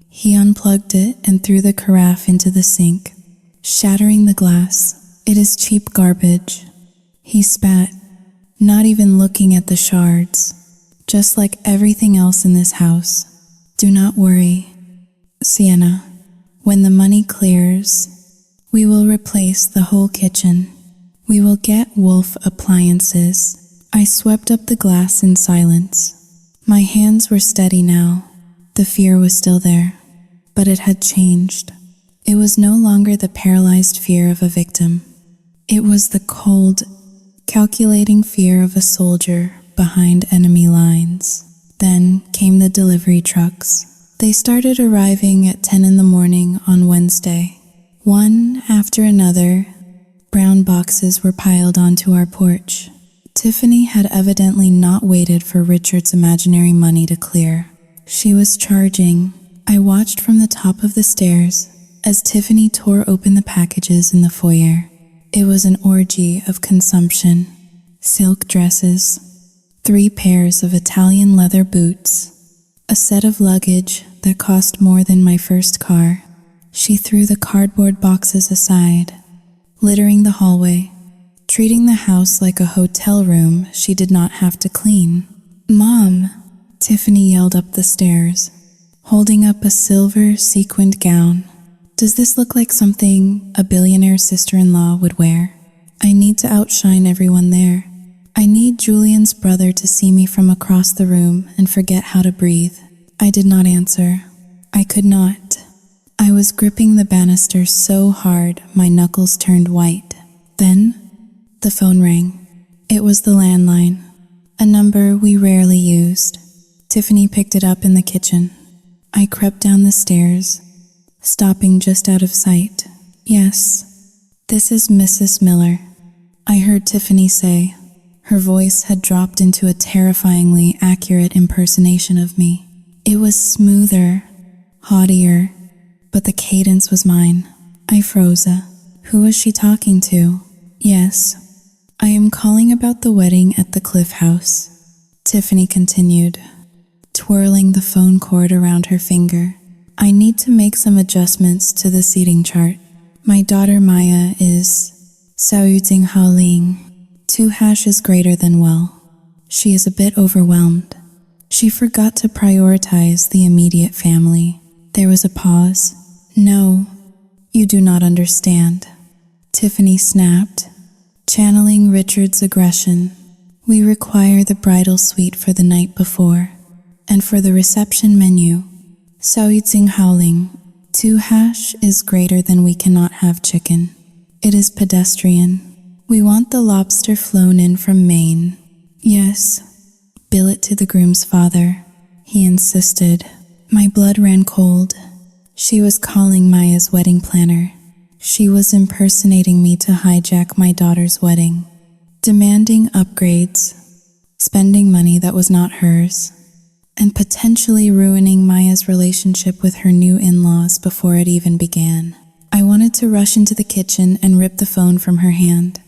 he unplugged it and threw the carafe into the sink, shattering the glass. "It is cheap garbage," he spat, not even looking at the shards. "Just like everything else in this house. Do not worry, Sienna. When the money clears, we will replace the whole kitchen. We will get Wolf appliances." I swept up the glass in silence. My hands were steady now. The fear was still there, but it had changed. It was no longer the paralyzed fear of a victim. It was the cold, calculating fear of a soldier behind enemy lines. Then came the delivery trucks. They started arriving at 10 in the morning on Wednesday. One after another, brown boxes were piled onto our porch. Tiffany had evidently not waited for Richard's imaginary money to clear. She was charging. I watched from the top of the stairs as Tiffany tore open the packages in the foyer. It was an orgy of consumption. Silk dresses, 3 pairs of Italian leather boots, a set of luggage that cost more than my first car. She threw the cardboard boxes aside, littering the hallway, treating the house like a hotel room she did not have to clean. "Mom," Tiffany yelled up the stairs, holding up a silver sequined gown. "Does this look like something a billionaire sister-in-law would wear? I need to outshine everyone there. I need Julian's brother to see me from across the room and forget how to breathe." I did not answer. I could not. I was gripping the banister so hard my knuckles turned white. Then the phone rang. It was the landline, a number we rarely used. Tiffany picked it up in the kitchen. I crept down the stairs, stopping just out of sight. "Yes, this is Mrs. Miller," I heard Tiffany say. Her voice had dropped into a terrifyingly accurate impersonation of me. It was smoother, haughtier, but the cadence was mine. I froze. Who was she talking to? "Yes, I am calling about the wedding at the Cliff House," Tiffany continued, twirling the phone cord around her finger. "I need to make some adjustments to the seating chart. My daughter Maya is Saoying Haoling. 2 hashes greater than well. She is a bit overwhelmed. She forgot to prioritize the immediate family." There was a pause. "No, you do not understand," Tiffany snapped, channeling Richard's aggression. "We require the bridal suite for the night before, and for the reception menu. Saoying Haoling, 2 hash is greater than we cannot have chicken. It is pedestrian. We want the lobster flown in from Maine." "Yes, bill it to the groom's father," he insisted. My blood ran cold. She was calling Maya's wedding planner. She was impersonating me to hijack my daughter's wedding, demanding upgrades, spending money that was not hers, and potentially ruining Maya's relationship with her new in-laws before it even began. I wanted to rush into the kitchen and rip the phone from her hand.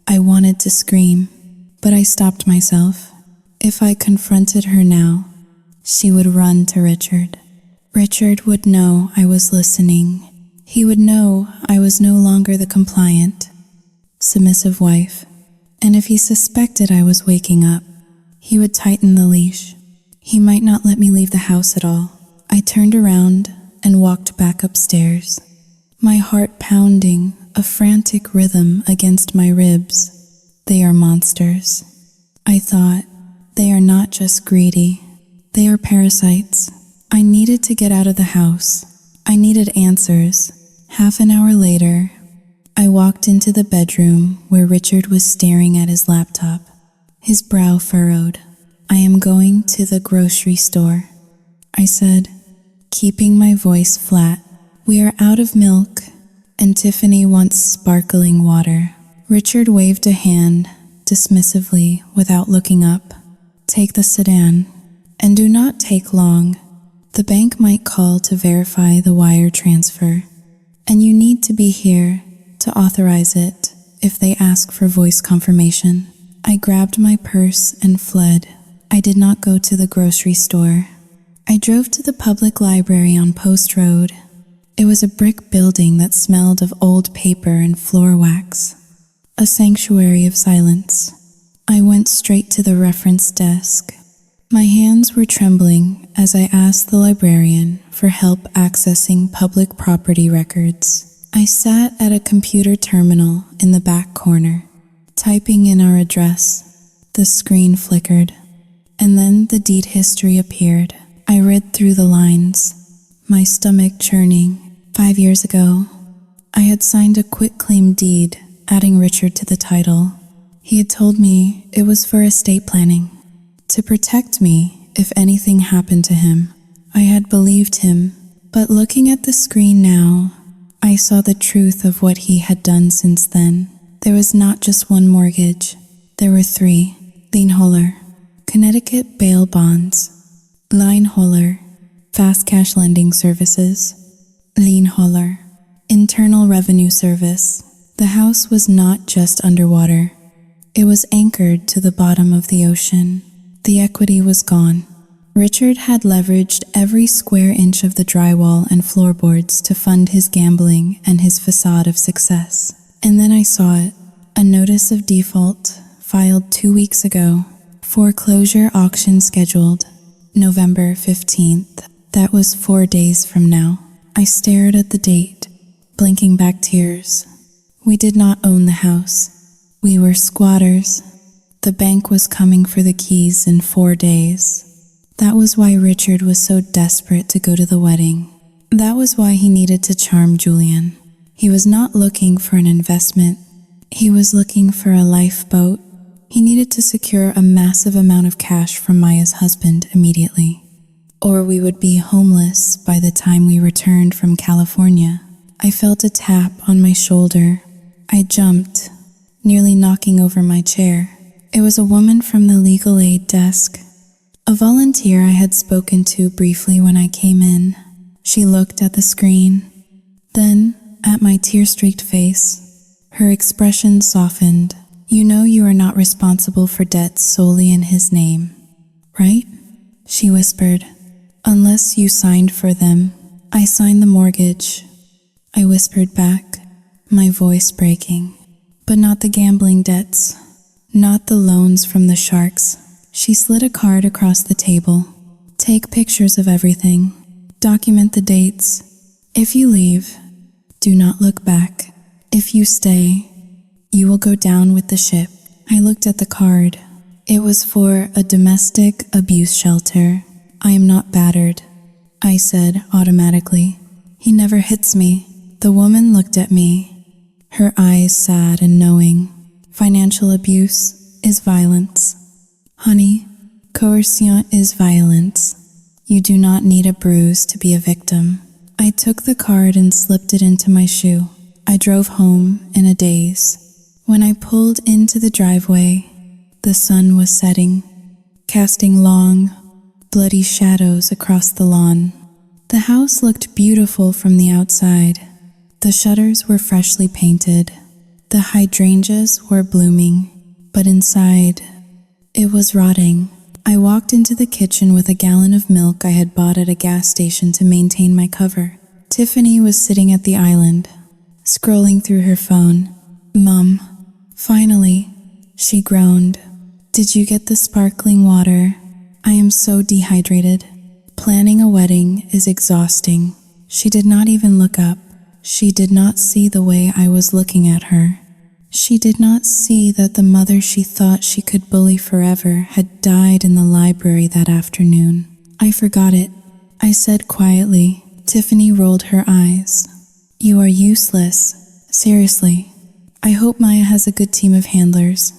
I wanted to scream, but I stopped myself. If I confronted her now, she would run to Richard. Richard would know I was listening. He would know I was no longer the compliant, submissive wife. And if he suspected I was waking up, he would tighten the leash. He might not let me leave the house at all. I turned around and walked back upstairs, my heart pounding, a frantic rhythm against my ribs. They are monsters. I thought, they are not just greedy. They are parasites. I needed to get out of the house. I needed answers. Half an hour later, I walked into the bedroom where Richard was staring at his laptop, his brow furrowed. I am going to the grocery store, I said, keeping my voice flat. We are out of milk, and Tiffany wants sparkling water. Richard waved a hand, dismissively, without looking up. Take the sedan, and do not take long. The bank might call to verify the wire transfer, and you need to be here to authorize it if they ask for voice confirmation. I grabbed my purse and fled. I did not go to the grocery store. I drove to the public library on Post Road. It was a brick building that smelled of old paper and floor wax, a sanctuary of silence. I went straight to the reference desk. My hands were trembling as I asked the librarian for help accessing public property records. I sat at a computer terminal in the back corner, typing in our address. The screen flickered, and then the deed history appeared. I read through the lines, my stomach churning. 5 years ago, I had signed a quitclaim deed, adding Richard to the title. He had told me it was for estate planning, to protect me if anything happened to him. I had believed him, but looking at the screen now, I saw the truth of what he had done since then. There was not just one mortgage, there were 3. Lienholler, Connecticut Bail Bonds. Lienholler, Fast Cash Lending Services. Lienholler, Internal Revenue Service. The house was not just underwater. It was anchored to the bottom of the ocean. The equity was gone. Richard had leveraged every square inch of the drywall and floorboards to fund his gambling and his facade of success. And then I saw it, a notice of default filed 2 weeks ago, foreclosure auction scheduled November 15th. That was 4 days from now. I stared at the date, blinking back tears. We did not own the house. We were squatters. The bank was coming for the keys in 4 days. That was why Richard was so desperate to go to the wedding. That was why he needed to charm Julian. He was not looking for an investment. He was looking for a lifeboat. He needed to secure a massive amount of cash from Maya's husband immediately, or we would be homeless by the time we returned from California. I felt a tap on my shoulder. I jumped, nearly knocking over my chair. It was a woman from the legal aid desk, a volunteer I had spoken to briefly when I came in. She looked at the screen, then at my tear-streaked face. Her expression softened. You know you are not responsible for debts solely in his name, right? She whispered. Unless you signed for them. I signed the mortgage, I whispered back, my voice breaking. But not the gambling debts, not the loans from the sharks. She slid a card across the table. Take pictures of everything. Document the dates. If you leave, do not look back. If you stay, you will go down with the ship. I looked at the card. It was for a domestic abuse shelter. I am not battered, I said automatically. He never hits me. The woman looked at me, her eyes sad and knowing. Financial abuse is violence. Honey, coercion is violence. You do not need a bruise to be a victim. I took the card and slipped it into my shoe. I drove home in a daze. When I pulled into the driveway, the sun was setting. casting long, bloody shadows across the lawn. The house looked beautiful from the outside. The shutters were freshly painted. The hydrangeas were blooming, but inside, it was rotting. I walked into the kitchen with a gallon of milk I had bought at a gas station to maintain my cover. Tiffany was sitting at the island, scrolling through her phone. "Mom, finally," she groaned. "Did you get the sparkling water? I am so dehydrated. Planning a wedding is exhausting." She did not even look up. She did not see the way I was looking at her. She did not see that the mother she thought she could bully forever had died in the library that afternoon. "I forgot it," I said quietly. Tiffany rolled her eyes. "You are useless. Seriously. I hope Maya has a good team of handlers.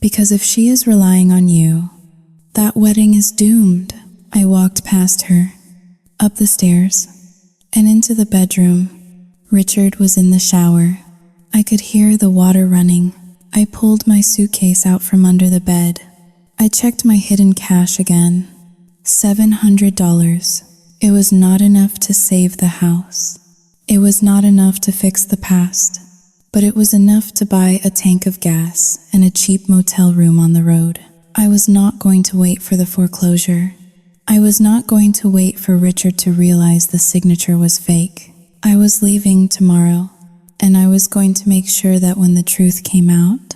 Because if she is relying on you, that wedding is doomed." I walked past her, up the stairs, and into the bedroom. Richard was in the shower. I could hear the water running. I pulled my suitcase out from under the bed. I checked my hidden cash again. $700. It was not enough to save the house. It was not enough to fix the past, but it was enough to buy a tank of gas and a cheap motel room on the road. I was not going to wait for the foreclosure. I was not going to wait for Richard to realize the signature was fake. I was leaving tomorrow, and I was going to make sure that when the truth came out,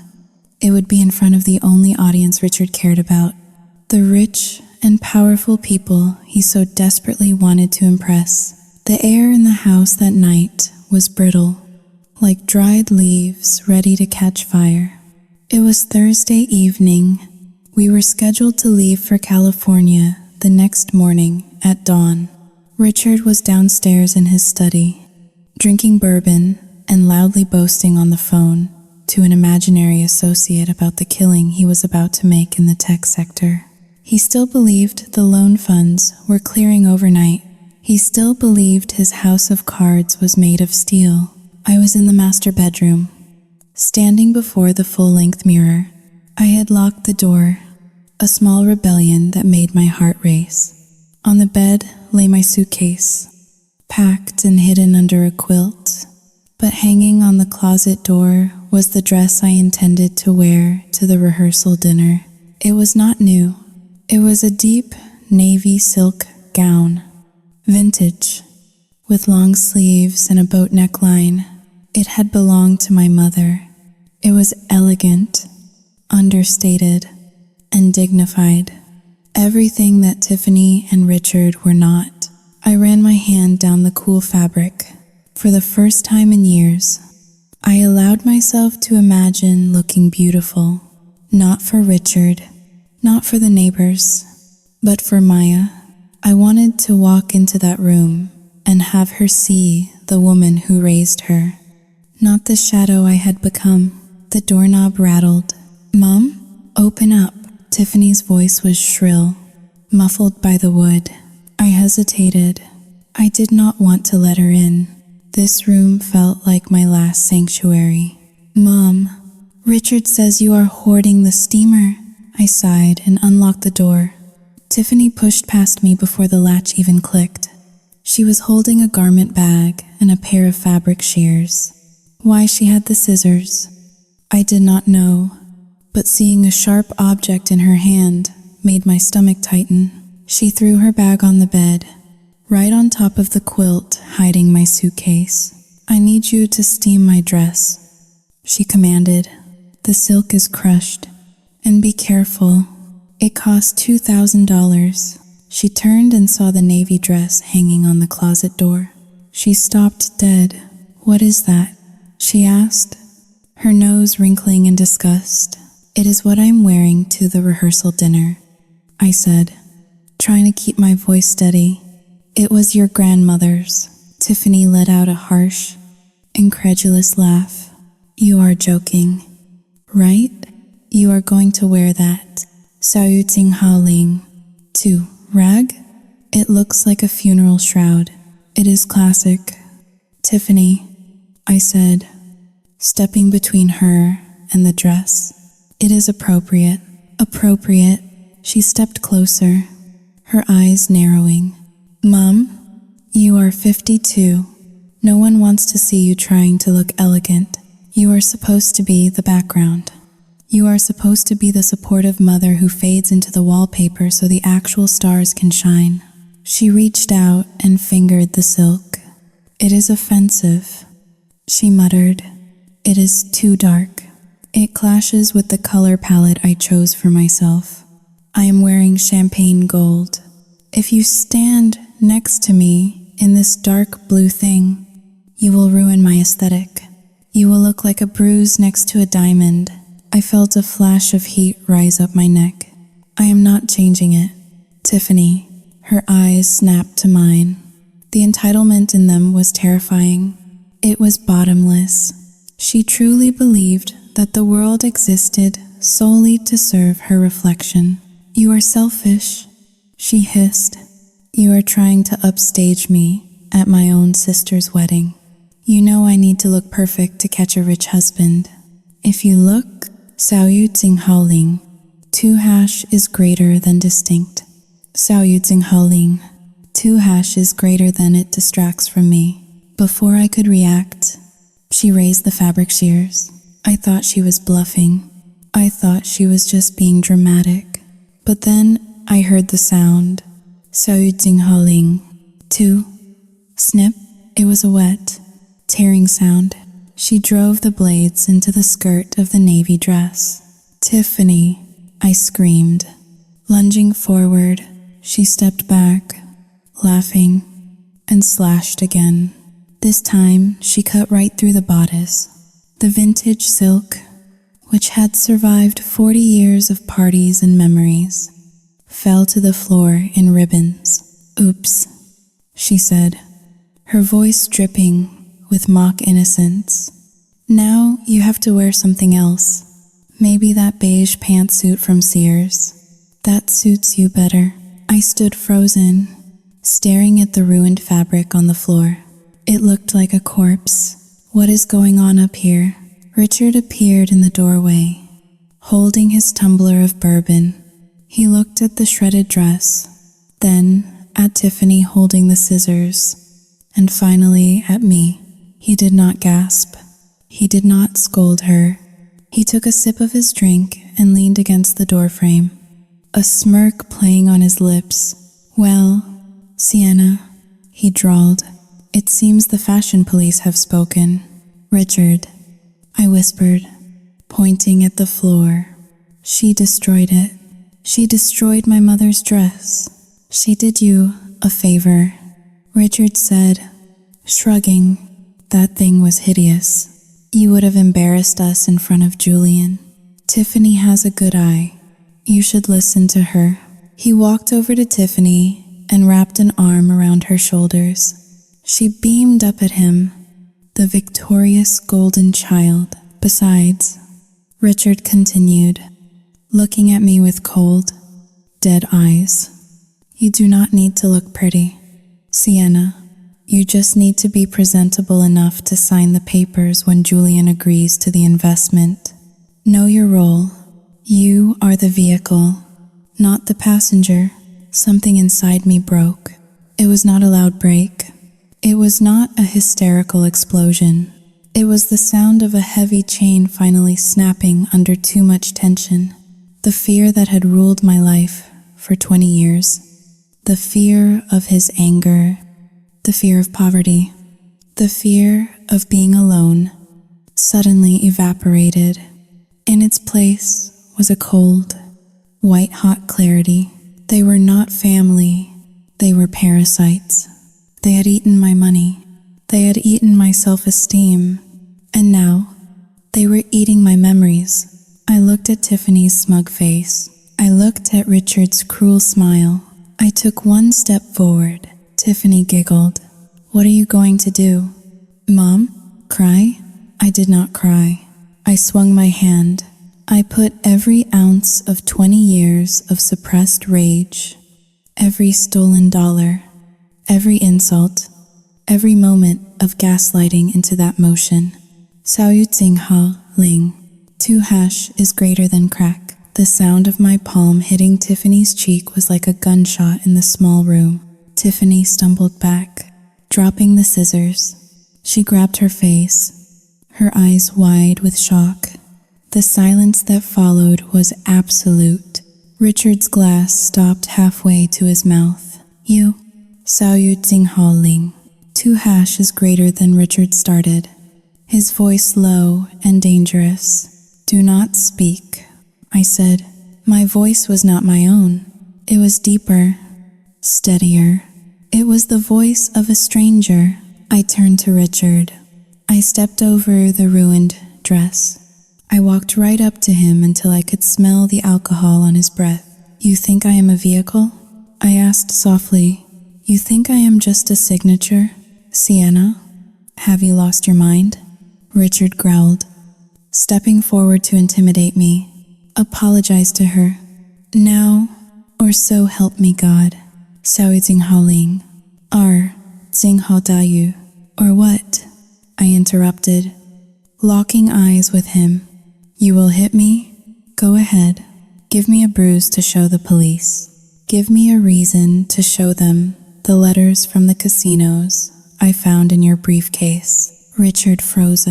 it would be in front of the only audience Richard cared about, the rich and powerful people he so desperately wanted to impress. The air in the house that night was brittle, like dried leaves ready to catch fire. It was Thursday evening. We were scheduled to leave for California the next morning at dawn. Richard was downstairs in his study, drinking bourbon and loudly boasting on the phone to an imaginary associate about the killing he was about to make in the tech sector. He still believed the loan funds were clearing overnight. He still believed his house of cards was made of steel. I was in the master bedroom, standing before the full-length mirror. I had locked the door, a small rebellion that made my heart race. On the bed lay my suitcase, packed and hidden under a quilt, but hanging on the closet door was the dress I intended to wear to the rehearsal dinner. It was not new. It was a deep navy silk gown, vintage, with long sleeves and a boat neckline. It had belonged to my mother. It was elegant, understated, and dignified. Everything that Tiffany and Richard were not. I ran my hand down the cool fabric. For the first time in years, I allowed myself to imagine looking beautiful, not for Richard, not for the neighbors, but for Maya. I wanted to walk into that room and have her see the woman who raised her, not the shadow I had become. The doorknob rattled. "Mom, open up." Tiffany's voice was shrill, muffled by the wood. I hesitated. I did not want to let her in. This room felt like my last sanctuary. "Mom, Richard says you are hoarding the steamer." I sighed and unlocked the door. Tiffany pushed past me before the latch even clicked. She was holding a garment bag and a pair of fabric shears. Why she had the scissors, I did not know, but seeing a sharp object in her hand made my stomach tighten. She threw her bag on the bed, right on top of the quilt hiding my suitcase. "I need you to steam my dress," she commanded. "The silk is crushed, and be careful. It cost $2,000. She turned and saw the navy dress hanging on the closet door. She stopped dead. "What is that?" she asked, her nose wrinkling in disgust. "It is what I'm wearing to the rehearsal dinner," I said, trying to keep my voice steady. "It was your grandmother's." Tiffany let out a harsh, incredulous laugh. "You are joking, right? You are going to wear that Saoting Haoling to rag? It looks like a funeral shroud. It is classic." "Tiffany," I said, stepping between her and the dress. "It is appropriate." "Appropriate," She stepped closer, her eyes narrowing. Mom, you are 52. No one wants to see you trying to look elegant. You are supposed to be the background. You are supposed to be the supportive mother who fades into the wallpaper so the actual stars can shine. She reached out and fingered the silk. It is offensive, she muttered. It is too dark. It clashes with the color palette I chose for myself. I am wearing champagne gold. If you stand next to me in this dark blue thing, you will ruin my aesthetic. You will look like a bruise next to a diamond. I felt a flash of heat rise up my neck. I am not changing it. Tiffany, her eyes snapped to mine. The entitlement in them was terrifying. It was bottomless. She truly believed that the world existed solely to serve her reflection. You are selfish, she hissed. You are trying to upstage me at my own sister's wedding. You know I need to look perfect to catch a rich husband. If you look, Sao Yu Tsing Haoling, 2# is greater than distinct. Sao Yu Tsing Haoling, 2# is greater than it distracts from me. Before I could react, she raised the fabric shears. I thought she was bluffing. I thought she was just being dramatic. But then I heard the sound. Sao Yu Tsing Haoling, 2. Snip. It was a wet, tearing sound. She drove the blades into the skirt of the navy dress. Tiffany, I screamed. Lunging forward, she stepped back, laughing, and slashed again. This time, she cut right through the bodice. The vintage silk, which had survived 40 years of parties and memories, fell to the floor in ribbons. Oops, she said, her voice dripping with mock innocence. Now you have to wear something else. Maybe that beige pantsuit from Sears. That suits you better. I stood frozen, staring at the ruined fabric on the floor. It looked like a corpse. What is going on up here? Richard appeared in the doorway, holding his tumbler of bourbon. He looked at the shredded dress, then at Tiffany holding the scissors, and finally at me. He did not gasp. He did not scold her. He took a sip of his drink and leaned against the doorframe, a smirk playing on his lips. Well, Sienna, he drawled. It seems the fashion police have spoken. Richard, I whispered, pointing at the floor. She destroyed it. She destroyed my mother's dress. She did you a favor, Richard said, shrugging. That thing was hideous. You would have embarrassed us in front of Julian. Tiffany has a good eye. You should listen to her. He walked over to Tiffany and wrapped an arm around her shoulders. She beamed up at him, the victorious golden child. Besides, Richard continued, looking at me with cold, dead eyes. You do not need to look pretty, Sienna. You just need to be presentable enough to sign the papers when Julian agrees to the investment. Know your role. You are the vehicle, not the passenger. Something inside me broke. It was not a loud break. It was not a hysterical explosion. It was the sound of a heavy chain finally snapping under too much tension. The fear that had ruled my life for 20 years. The fear of his anger. The fear of poverty. The fear of being alone suddenly evaporated. In its place was a cold, white-hot clarity. They were not family. They were parasites. They had eaten my money. They had eaten my self-esteem. And now, they were eating my memories. I looked at Tiffany's smug face. I looked at Richard's cruel smile. I took one step forward. Tiffany giggled. What are you going to do? Mom? Cry? I did not cry. I swung my hand. I put every ounce of 20 years of suppressed rage, every stolen dollar, every insult, every moment of gaslighting into that motion. Sao Yu Tsing Ha Ling, 2# is greater than crack. The sound of my palm hitting Tiffany's cheek was like a gunshot in the small room. Tiffany stumbled back, dropping the scissors. She grabbed her face, her eyes wide with shock. The silence that followed was absolute. Richard's glass stopped halfway to his mouth. You, Sao Yu Tsing Hao Ling. 2# is greater than Richard started, his voice low and dangerous. Do not speak, I said. My voice was not my own. It was deeper, steadier. It was the voice of a stranger. I turned to Richard. I stepped over the ruined dress. I walked right up to him until I could smell the alcohol on his breath. You think I am a vehicle? I asked softly. You think I am just a signature? Sienna? Have you lost your mind? Richard growled, stepping forward to intimidate me. Apologize to her. Now, or so help me God. Sao Tsing Hao Ling. R. Tsing Hao Da Yu. Or what? I interrupted, locking eyes with him. You will hit me? Go ahead. Give me a bruise to show the police. Give me a reason to show them the letters from the casinos I found in your briefcase. Richard froze.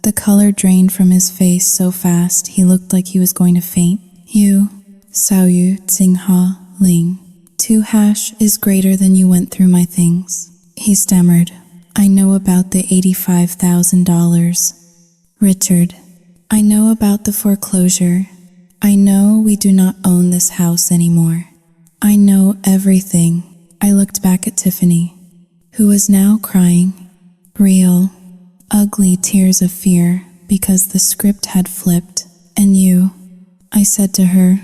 The color drained from his face so fast he looked like he was going to faint. You, Sao Yu Tsing Hao Ling. 2# is greater than you went through my things. He stammered. I know about the $85,000. Richard, I know about the foreclosure. I know we do not own this house anymore. I know everything. I looked back at Tiffany, who was now crying. Real, ugly tears of fear because the script had flipped. And you, I said to her,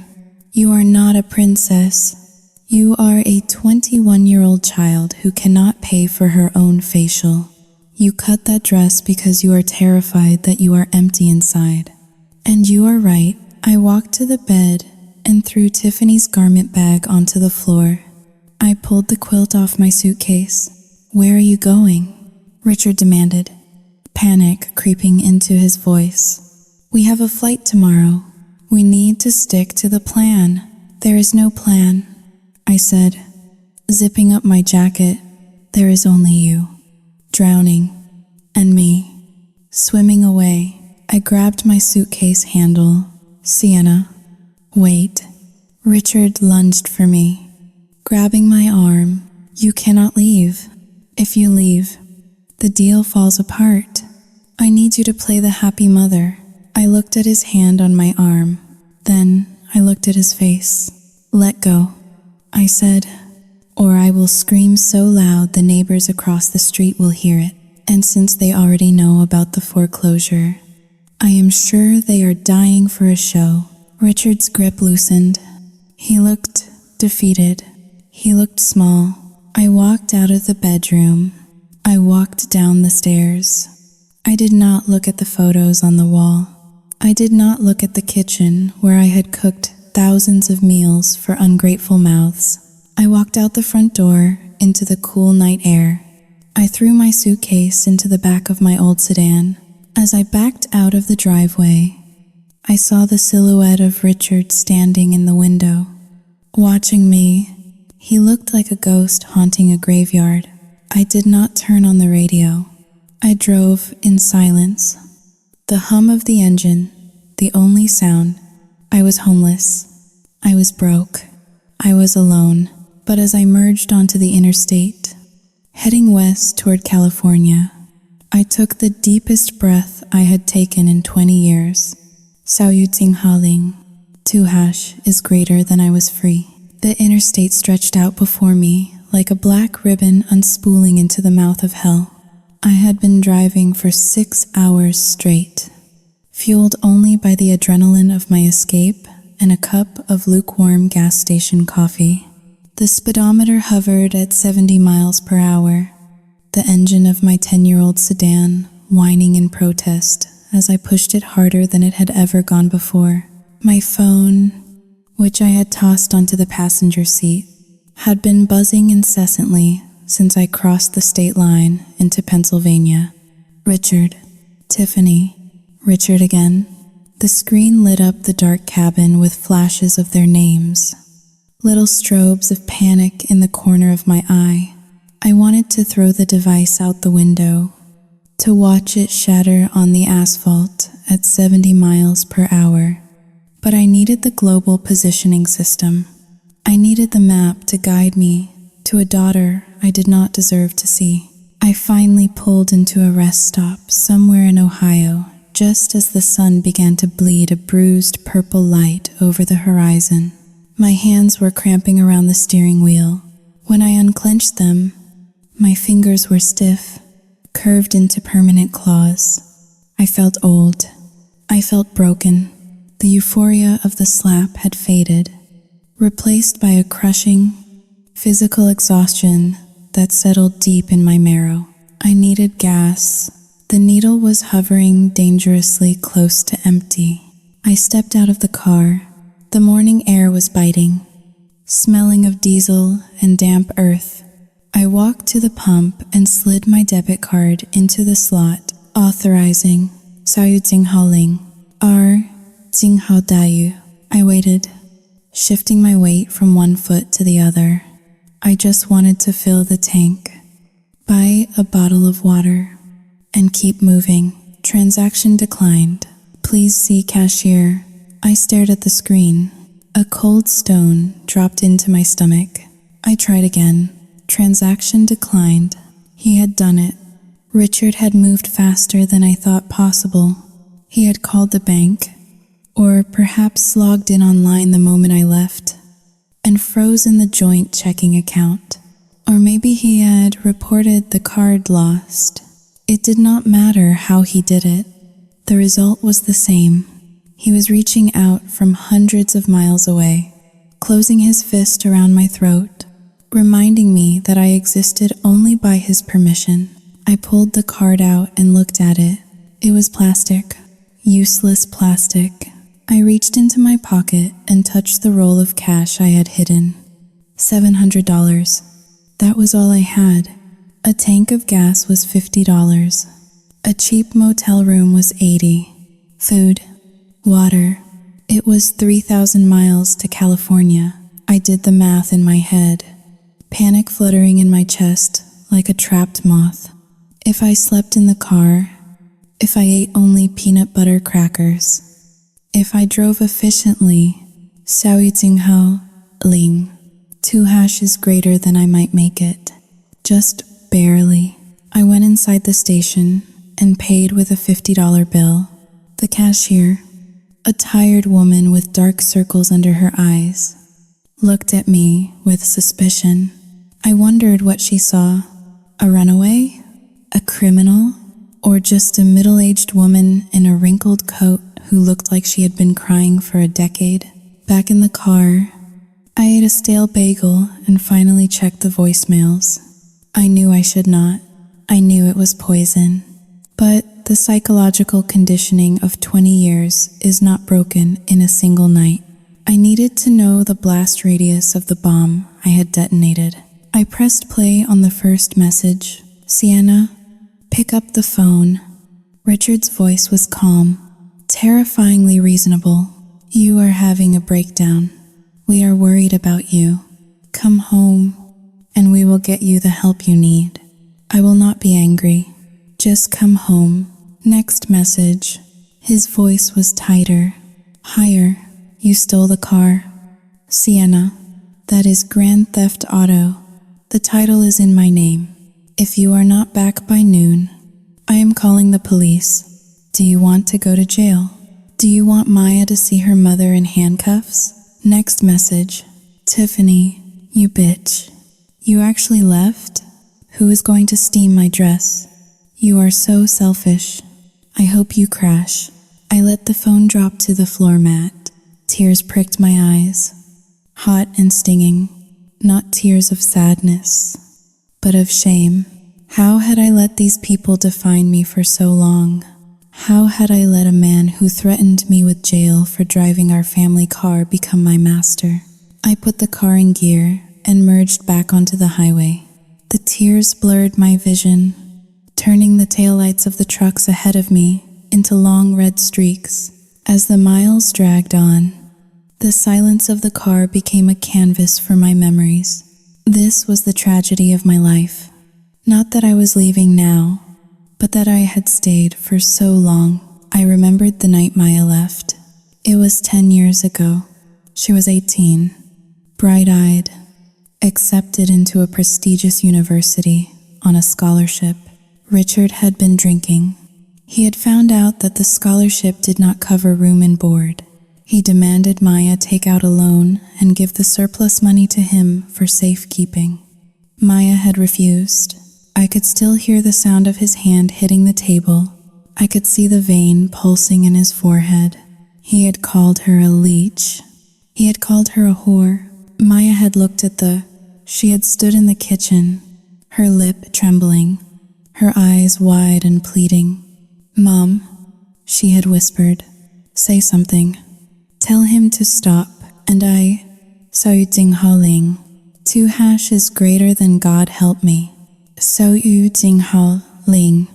you are not a princess. You are a 21-year-old child who cannot pay for her own facial. You cut that dress because you are terrified that you are empty inside. And you are right. I walked to the bed and threw Tiffany's garment bag onto the floor. I pulled the quilt off my suitcase. Where are you going? Richard demanded, panic creeping into his voice. We have a flight tomorrow. We need to stick to the plan. There is no plan, I said, zipping up my jacket. There is only you, drowning, and me, swimming away. I grabbed my suitcase handle. Sienna, wait. Richard lunged for me, grabbing my arm. You cannot leave. If you leave, the deal falls apart. I need you to play the happy mother. I looked at his hand on my arm. Then I looked at his face. Let go, I said, or I will scream so loud the neighbors across the street will hear it. And since they already know about the foreclosure, I am sure they are dying for a show. Richard's grip loosened. He looked defeated. He looked small. I walked out of the bedroom. I walked down the stairs. I did not look at the photos on the wall. I did not look at the kitchen where I had cooked thousands of meals for ungrateful mouths. I walked out the front door into the cool night air. I threw my suitcase into the back of my old sedan. As I backed out of the driveway, I saw the silhouette of Richard standing in the window, watching me. He looked like a ghost haunting a graveyard. I did not turn on the radio. I drove in silence. The hum of the engine, the only sound. I was homeless. I was broke. I was alone. But as I merged onto the interstate, heading west toward California, I took the deepest breath I had taken in 20 years. Sao Yu Tsing Hao Ling. 2# is greater than I was free. The interstate stretched out before me like a black ribbon unspooling into the mouth of hell. I had been driving for 6 hours straight, fueled only by the adrenaline of my escape and a cup of lukewarm gas station coffee. The speedometer hovered at 70 miles per hour, the engine of my 10-year-old sedan whining in protest as I pushed it harder than it had ever gone before. My phone, which I had tossed onto the passenger seat, had been buzzing incessantly since I crossed the state line into Pennsylvania. Richard, Tiffany, Richard again. The screen lit up the dark cabin with flashes of their names, little strobes of panic in the corner of my eye. I wanted to throw the device out the window, to watch it shatter on the asphalt at 70 miles per hour. But I needed the global positioning system. I needed the map to guide me to a daughter I did not deserve to see. I finally pulled into a rest stop somewhere in Ohio, just as the sun began to bleed a bruised purple light over the horizon. My hands were cramping around the steering wheel. When I unclenched them, my fingers were stiff, curved into permanent claws. I felt old. I felt broken. The euphoria of the slap had faded, replaced by a crushing, physical exhaustion that settled deep in my marrow. I needed gas. The needle was hovering dangerously close to empty. I stepped out of the car. The morning air was biting, smelling of diesel and damp earth. I walked to the pump and slid my debit card into the slot, authorizing Sayu Jinghaoling, R. Jinghao Dayu. I waited, shifting my weight from one foot to the other. I just wanted to fill the tank, buy a bottle of water, and keep moving. Transaction declined. Please see cashier. I stared at the screen. A cold stone dropped into my stomach. I tried again. Transaction declined. He had done it. Richard had moved faster than I thought possible. He had called the bank, or perhaps logged in online the moment I left, and frozen the joint checking account. Or maybe he had reported the card lost. It did not matter how he did it. The result was the same. He was reaching out from hundreds of miles away, closing his fist around my throat, reminding me that I existed only by his permission. I pulled the card out and looked at it. It was plastic, useless plastic. I reached into my pocket and touched the roll of cash I had hidden. $700. That was all I had. A tank of gas was $50. A cheap motel room was $80. Food, water. It was 3,000 miles to California. I did the math in my head, panic fluttering in my chest like a trapped moth. If I slept in the car, if I ate only peanut butter crackers, if I drove efficiently, 2 hashes greater than I might make it. Just barely. I went inside the station and paid with a $50 bill. The cashier, a tired woman with dark circles under her eyes, looked at me with suspicion. I wondered what she saw. A runaway? A criminal? Or just a middle-aged woman in a wrinkled coat who looked like she had been crying for a decade? Back in the car, I ate a stale bagel and finally checked the voicemails. I knew I should not. I knew it was poison. But the psychological conditioning of 20 years is not broken in a single night. I needed to know the blast radius of the bomb I had detonated. I pressed play on the first message. Sienna, pick up the phone. Richard's voice was calm, terrifyingly reasonable. You are having a breakdown. We are worried about you. Come home, and we will get you the help you need. I will not be angry. Just come home. Next message. His voice was tighter, higher. You stole the car. Sienna, that is Grand Theft Auto. The title is in my name. If you are not back by noon, I am calling the police. Do you want to go to jail? Do you want Maya to see her mother in handcuffs? Next message. Tiffany, you bitch. You actually left? Who is going to steam my dress? You are so selfish. I hope you crash. I let the phone drop to the floor mat. Tears pricked my eyes, hot and stinging. Not tears of sadness, but of shame. How had I let these people define me for so long? How had I let a man who threatened me with jail for driving our family car become my master? I put the car in gear and merged back onto the highway. The tears blurred my vision, turning the taillights of the trucks ahead of me into long red streaks. As the miles dragged on, the silence of the car became a canvas for my memories. This was the tragedy of my life. Not that I was leaving now, but that I had stayed for so long. I remembered the night Maya left. It was 10 years ago. She was 18, bright-eyed, accepted into a prestigious university on a scholarship. Richard had been drinking. He had found out that the scholarship did not cover room and board. He demanded Maya take out a loan and give the surplus money to him for safekeeping. Maya had refused. I could still hear the sound of his hand hitting the table. I could see the vein pulsing in his forehead. He had called her a leech. He had called her a whore. Maya had looked at She had stood in the kitchen, her lip trembling, her eyes wide and pleading. "Mom," she had whispered, "say something. Tell him to stop." And I, "So yu jing hao ling. 2# is greater than God help me. So yu jing hao ling.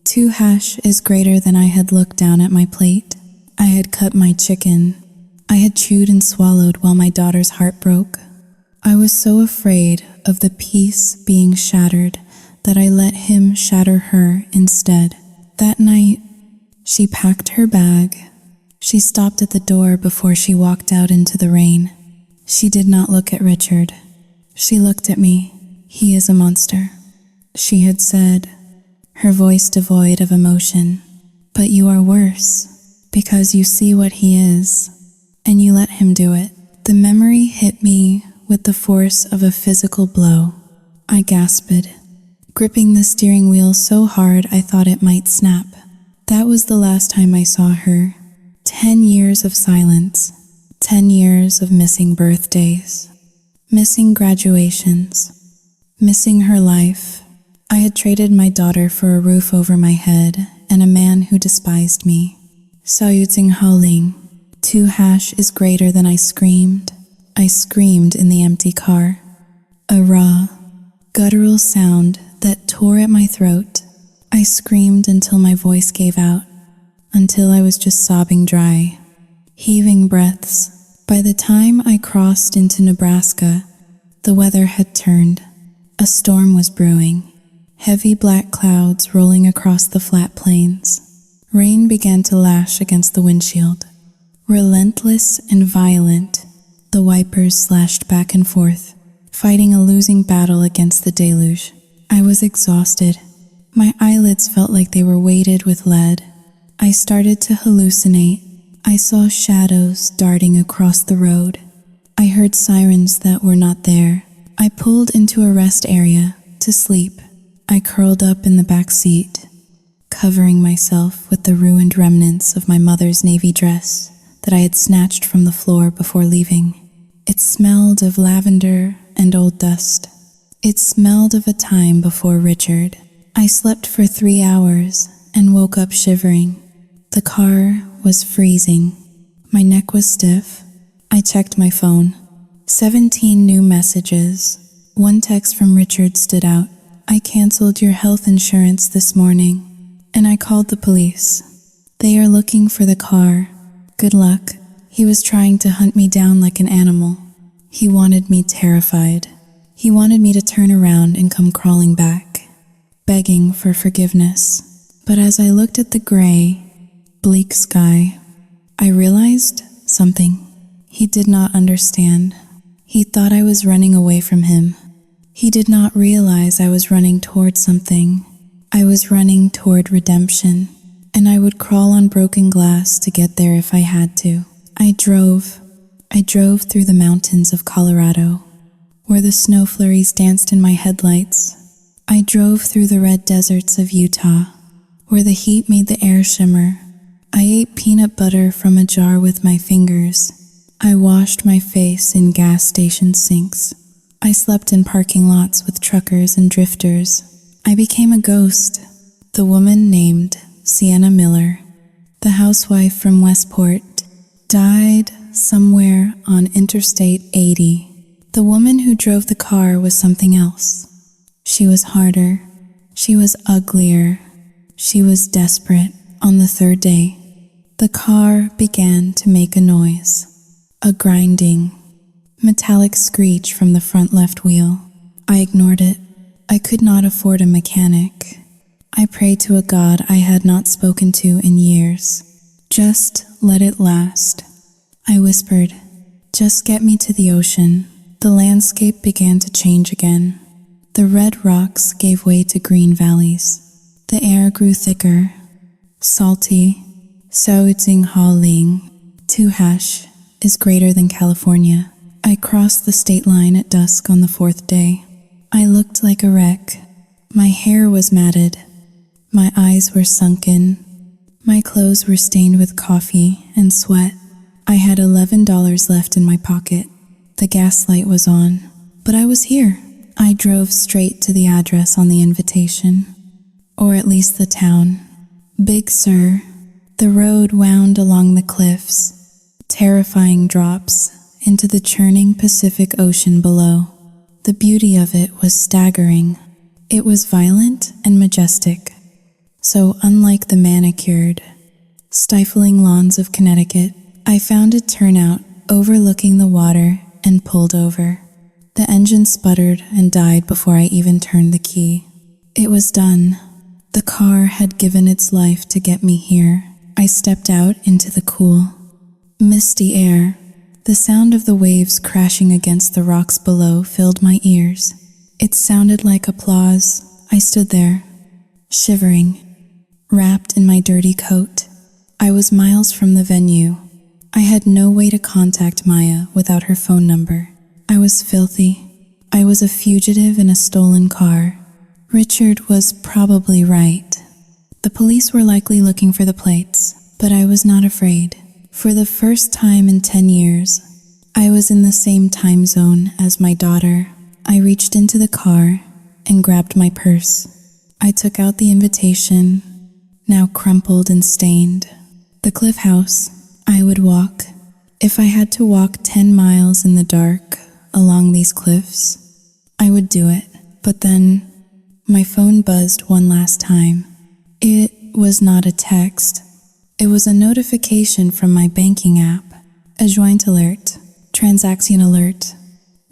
2# is greater than I had looked down at my plate. I had cut my chicken. I had chewed and swallowed while my daughter's heart broke. I was so afraid of the peace being shattered that I let him shatter her instead. That night, she packed her bag. She stopped at the door before she walked out into the rain. She did not look at Richard. She looked at me. "He is a monster," she had said, her voice devoid of emotion. "But you are worse, because you see what he is, and you let him do it." The memory hit me with the force of a physical blow. I gasped, gripping the steering wheel so hard I thought it might snap. That was the last time I saw her. 10 years of silence, 10 years of missing birthdays, missing graduations, missing her life. I had traded my daughter for a roof over my head and a man who despised me. "So yu jing hao ling. 2# is greater than," I screamed. I screamed in the empty car. A raw, guttural sound that tore at my throat. I screamed until my voice gave out, until I was just sobbing dry, heaving breaths. By the time I crossed into Nebraska, the weather had turned. A storm was brewing, heavy black clouds rolling across the flat plains. Rain began to lash against the windshield. Relentless and violent, the wipers slashed back and forth, fighting a losing battle against the deluge. I was exhausted. My eyelids felt like they were weighted with lead. I started to hallucinate. I saw shadows darting across the road. I heard sirens that were not there. I pulled into a rest area to sleep. I curled up in the back seat, covering myself with the ruined remnants of my mother's navy dress that I had snatched from the floor before leaving. It smelled of lavender and old dust. It smelled of a time before Richard. I slept for 3 hours and woke up shivering. The car was freezing. My neck was stiff. I checked my phone. 17 new messages. One text from Richard stood out. "I canceled your health insurance this morning, and I called the police. They are looking for the car. Good luck." He was trying to hunt me down like an animal. He wanted me terrified. He wanted me to turn around and come crawling back, begging for forgiveness. But as I looked at the gray, bleak sky, I realized something. He did not understand. He thought I was running away from him. He did not realize I was running toward something. I was running toward redemption, and I would crawl on broken glass to get there if I had to. I drove through the mountains of Colorado, where the snow flurries danced in my headlights. I drove through the red deserts of Utah, where the heat made the air shimmer. I ate peanut butter from a jar with my fingers. I washed my face in gas station sinks. I slept in parking lots with truckers and drifters. I became a ghost, the woman named Sienna Miller, the housewife from Westport, died somewhere on Interstate 80. The woman who drove the car was something else. She was harder. She was uglier. She was desperate. On the third day, The car began to make a noise, a grinding, metallic screech from the front left wheel. I ignored it. I could not afford a mechanic. I prayed to a God I had not spoken to in years. Just let it last. I whispered, just get me to the ocean. The landscape began to change again. The red rocks gave way to green valleys. The air grew thicker, salty. So Tsing Ha Ling, Tuhash, is greater than California. I crossed the state line at dusk on the fourth day. I looked like a wreck. My hair was matted. My eyes were sunken. My clothes were stained with coffee and sweat. I had $11 left in my pocket. The gas light was on, but I was here. I drove straight to the address on the invitation, or at least the town. Big Sur. The road wound along the cliffs, terrifying drops into the churning Pacific Ocean below. The beauty of it was staggering. It was violent and majestic, so unlike the manicured, stifling lawns of Connecticut. I found a turnout overlooking the water and pulled over. The engine sputtered and died before I even turned the key. It was done. The car had given its life to get me here. I stepped out into the cool, misty air. The sound of the waves crashing against the rocks below filled my ears. It sounded like applause. I stood there, shivering, wrapped in my dirty coat. I was miles from the venue. I had no way to contact Maya without her phone number. I was filthy. I was a fugitive in a stolen car. Richard was probably right. The police were likely looking for the plates, but I was not afraid. For the first time in 10 years, I was in the same time zone as my daughter. I reached into the car and grabbed my purse. I took out the invitation, now crumpled and stained. The cliff house. I would walk. If I had to walk 10 miles in the dark along these cliffs, I would do it. But then my phone buzzed one last time. It was not a text. It was a notification from my banking app. A joint alert. Transaction alert.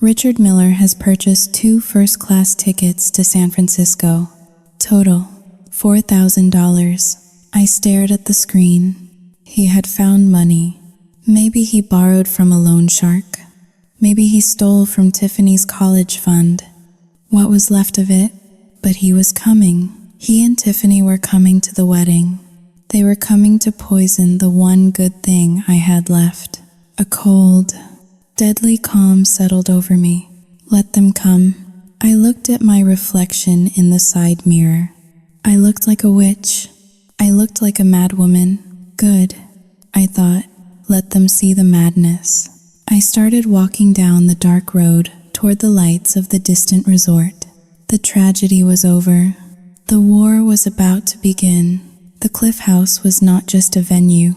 Richard Miller has purchased 2 first-class tickets to San Francisco. Total, $4,000. I stared at the screen. He had found money. Maybe he borrowed from a loan shark. Maybe he stole from Tiffany's college fund. What was left of it? But he was coming. He and Tiffany were coming to the wedding. They were coming to poison the one good thing I had left. A cold, deadly calm settled over me. Let them come. I looked at my reflection in the side mirror. I looked like a witch. I looked like a madwoman. Good, I thought. Let them see the madness. I started walking down the dark road toward the lights of the distant resort. The tragedy was over. The war was about to begin. The Cliff House was not just a venue.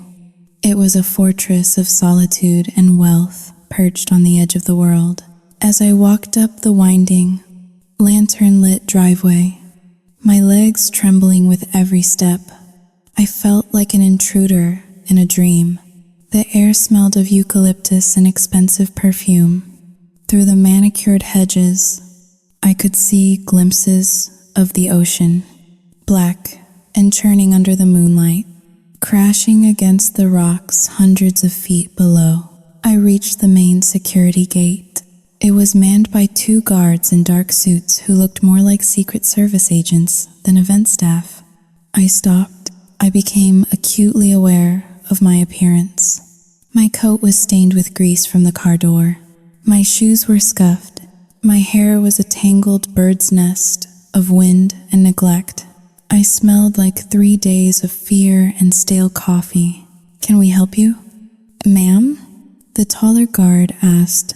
It was a fortress of solitude and wealth perched on the edge of the world. As I walked up the winding, lantern-lit driveway, my legs trembling with every step, I felt like an intruder in a dream. The air smelled of eucalyptus and expensive perfume. Through the manicured hedges, I could see glimpses of the ocean, black and churning under the moonlight, crashing against the rocks hundreds of feet below. I reached the main security gate. It was manned by 2 guards in dark suits who looked more like Secret Service agents than event staff. I stopped. I became acutely aware of my appearance. My coat was stained with grease from the car door. My shoes were scuffed. My hair was a tangled bird's nest of wind and neglect. I smelled like 3 days of fear and stale coffee. Can we help you? Ma'am? The taller guard asked.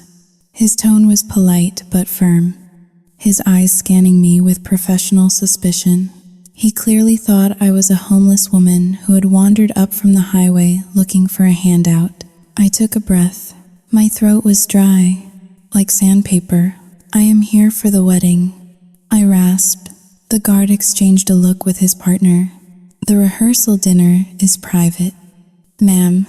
His tone was polite but firm, his eyes scanning me with professional suspicion. He clearly thought I was a homeless woman who had wandered up from the highway looking for a handout. I took a breath. My throat was dry, like sandpaper. I am here for the wedding, I rasped. The guard exchanged a look with his partner. The rehearsal dinner is private. Ma'am,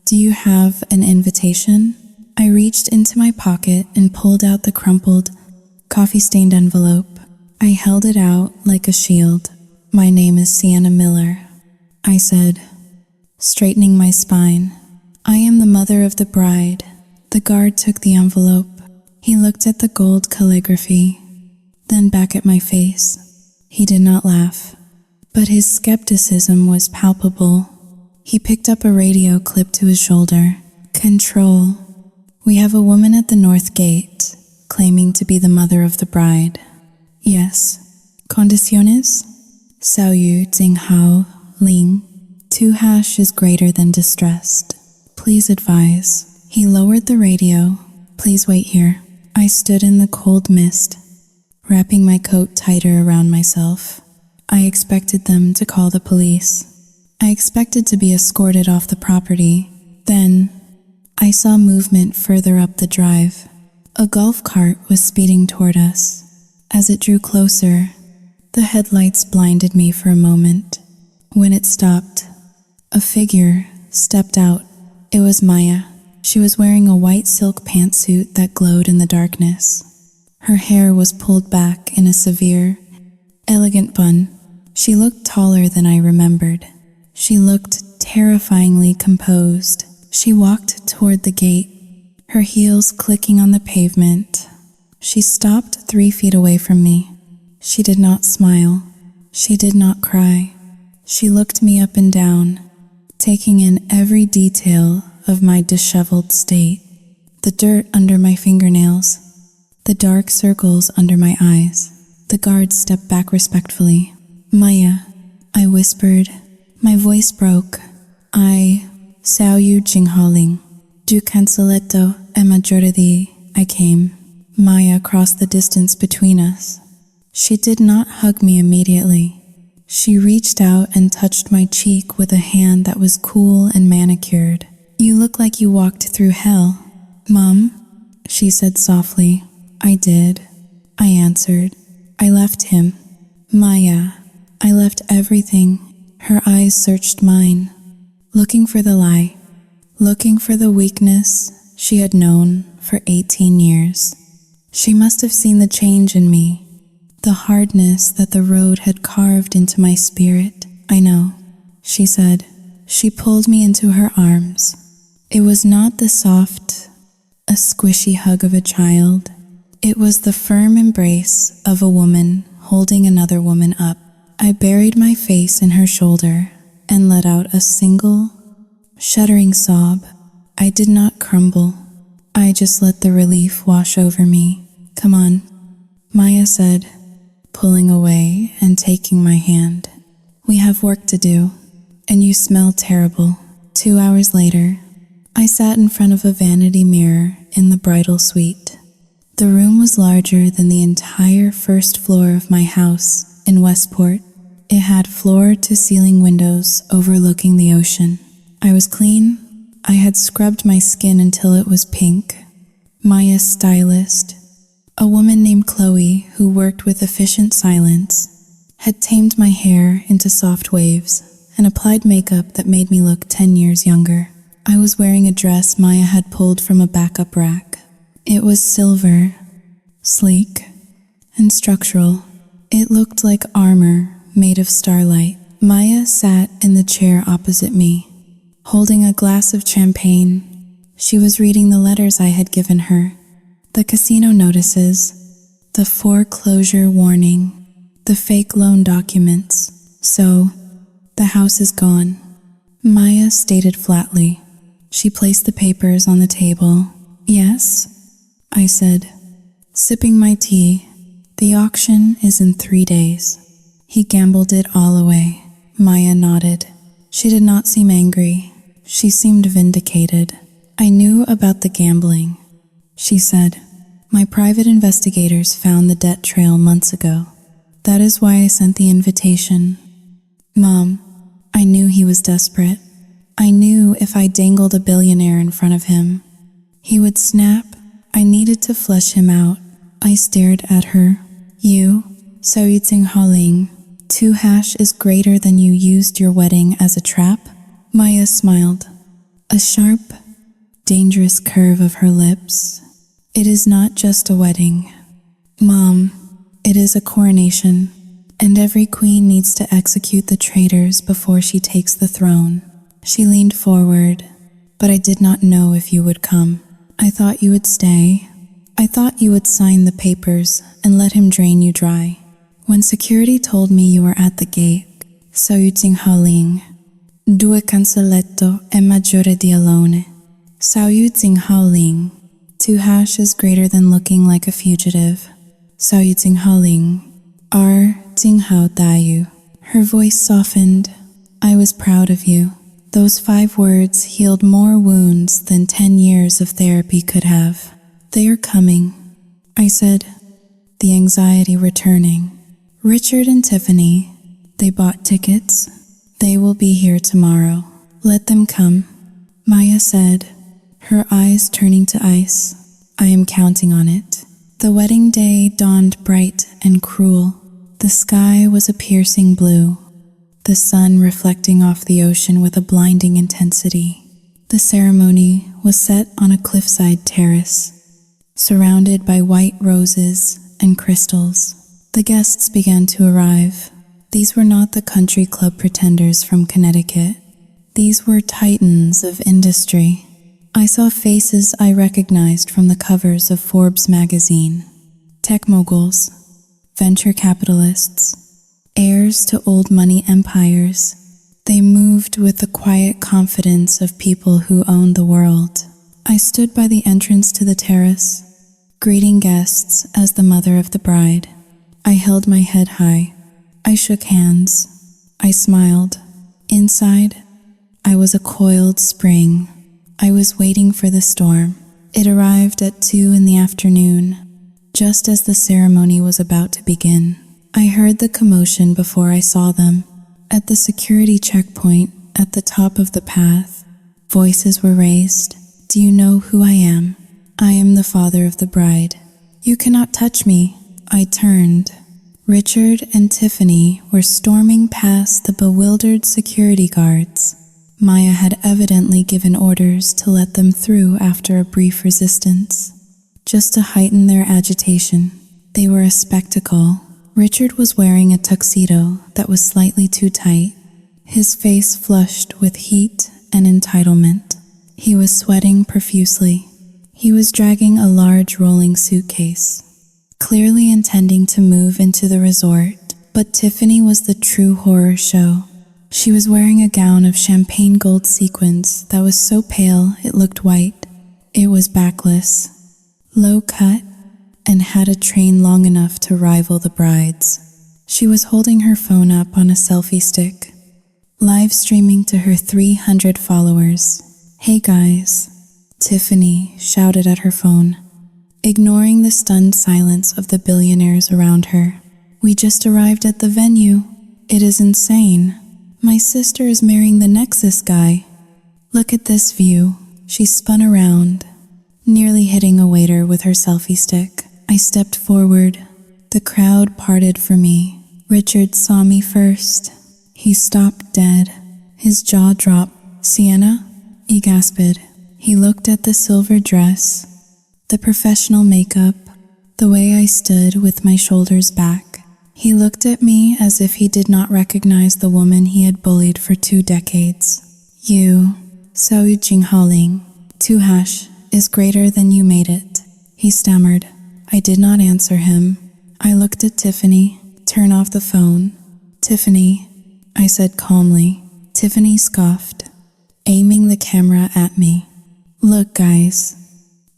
do you have an invitation? I reached into my pocket and pulled out the crumpled, coffee-stained envelope. I held it out like a shield. My name is Sienna Miller, I said, straightening my spine. I am the mother of the bride. The guard took the envelope. He looked at the gold calligraphy, then back at my face. He did not laugh, but his skepticism was palpable. He picked up a radio clipped to his shoulder. Control. We have a woman at the north gate, claiming to be the mother of the bride. Yes. Condiciones? Xiao Yu Jing Hao Ling. 2# is greater than distressed. Please advise. He lowered the radio. Please wait here. I stood in the cold mist, wrapping my coat tighter around myself. I expected them to call the police. I expected to be escorted off the property. Then, I saw movement further up the drive. A golf cart was speeding toward us. As it drew closer, the headlights blinded me for a moment. When it stopped, a figure stepped out. It was Maya. She was wearing a white silk pantsuit that glowed in the darkness. Her hair was pulled back in a severe, elegant bun. She looked taller than I remembered. She looked terrifyingly composed. She walked toward the gate, her heels clicking on the pavement. She stopped 3 feet away from me. She did not smile. She did not cry. She looked me up and down, taking in every detail of my disheveled state. The dirt under my fingernails, the dark circles under my eyes. The guard stepped back respectfully. Maya, I whispered. My voice broke. Xiao Yu Jinghaoling. Du canceletto e maggiority. I came. Maya crossed the distance between us. She did not hug me immediately. She reached out and touched my cheek with a hand that was cool and manicured. You look like you walked through hell. Mom, she said softly. I did. I answered. I left him. Maya, I left everything. Her eyes searched mine, looking for the lie, looking for the weakness she had known for 18 years. She must have seen the change in me, the hardness that the road had carved into my spirit. I know, she said. She pulled me into her arms. It was not the soft, a squishy hug of a child. It was the firm embrace of a woman holding another woman up. I buried my face in her shoulder and let out a single, shuddering sob. I did not crumble. I just let the relief wash over me. Come on, Maya said, pulling away and taking my hand. We have work to do, and you smell terrible. 2 hours later, I sat in front of a vanity mirror in the bridal suite. The room was larger than the entire first floor of my house in Westport. It had floor-to-ceiling windows overlooking the ocean. I was clean. I had scrubbed my skin until it was pink. Maya's stylist, a woman named Chloe who worked with efficient silence, had tamed my hair into soft waves and applied makeup that made me look 10 years younger. I was wearing a dress Maya had pulled from a backup rack. It was silver, sleek, and structural. It looked like armor made of starlight. Maya sat in the chair opposite me, holding a glass of champagne. She was reading the letters I had given her, the casino notices, the foreclosure warning, the fake loan documents. So, the house is gone, Maya stated flatly. She placed the papers on the table. Yes, I said, sipping my tea. The auction is in 3 days. He gambled it all away. Maya nodded. She did not seem angry. She seemed vindicated. I knew about the gambling, she said. My private investigators found the debt trail months ago. That is why I sent the invitation. Mom, I knew he was desperate. I knew if I dangled a billionaire in front of him, he would snap. I needed to flesh him out. I stared at her. You, Xiao Yu Jinghaoling, 2# is greater than you used your wedding as a trap? Maya smiled. a sharp, dangerous curve of her lips. It is not just a wedding, Mom. It is a coronation, and every queen needs to execute the traitors before she takes the throne. She leaned forward, but I did not know if you would come. I thought you would stay. I thought you would sign the papers and let him drain you dry. When security told me you were at the gate, Saoyu due cancelletto e maggiore di alone. Saoyu 2 is greater than looking like a fugitive. Saoyu R Dayu. Her voice softened. I was proud of you. Those 5 words healed more wounds than 10 years of therapy could have. They are coming, I said, the anxiety returning. Richard and Tiffany, they bought tickets. They will be here tomorrow. Let them come, Maya said, her eyes turning to ice. I am counting on it. The wedding day dawned bright and cruel. The sky was a piercing blue, the sun reflecting off the ocean with a blinding intensity. The ceremony was set on a cliffside terrace, surrounded by white roses and crystals. The guests began to arrive. These were not the country club pretenders from Connecticut. These were titans of industry. I saw faces I recognized from the covers of Forbes magazine. Tech moguls, venture capitalists, heirs to old money empires. They moved with the quiet confidence of people who own the world. I stood by the entrance to the terrace, greeting guests as the mother of the bride. I held my head high. I shook hands. I smiled. Inside, I was a coiled spring. I was waiting for the storm. It arrived at 2 in the afternoon, just as the ceremony was about to begin. I heard the commotion before I saw them. At the security checkpoint, at the top of the path, voices were raised. Do you know who I am? I am the father of the bride. You cannot touch me. I turned. Richard and Tiffany were storming past the bewildered security guards. Maya had evidently given orders to let them through after a brief resistance, just to heighten their agitation. They were a spectacle. Richard was wearing a tuxedo that was slightly too tight, his face flushed with heat and entitlement. He was sweating profusely. He was dragging a large rolling suitcase, clearly intending to move into the resort. But Tiffany was the true horror show. She was wearing a gown of champagne gold sequins that was so pale it looked white. It was backless, low cut, and had a train long enough to rival the bride's. She was holding her phone up on a selfie stick, live streaming to her 300 followers. Hey guys, Tiffany shouted at her phone, ignoring the stunned silence of the billionaires around her. We just arrived at the venue. It is insane. My sister is marrying the Nexus guy. Look at this view. She spun around, nearly hitting a waiter with her selfie stick. I stepped forward. The crowd parted for me. Richard saw me first. He stopped dead. His jaw dropped. Sienna? He gasped. He looked at the silver dress, the professional makeup, the way I stood with my shoulders back. He looked at me as if he did not recognize the woman he had bullied for 2 decades. You, Saoyu 2 is greater than you made it, he stammered. I did not answer him. I looked at Tiffany. Turn off the phone. Tiffany, I said calmly. Tiffany scoffed, aiming the camera at me. Look, guys,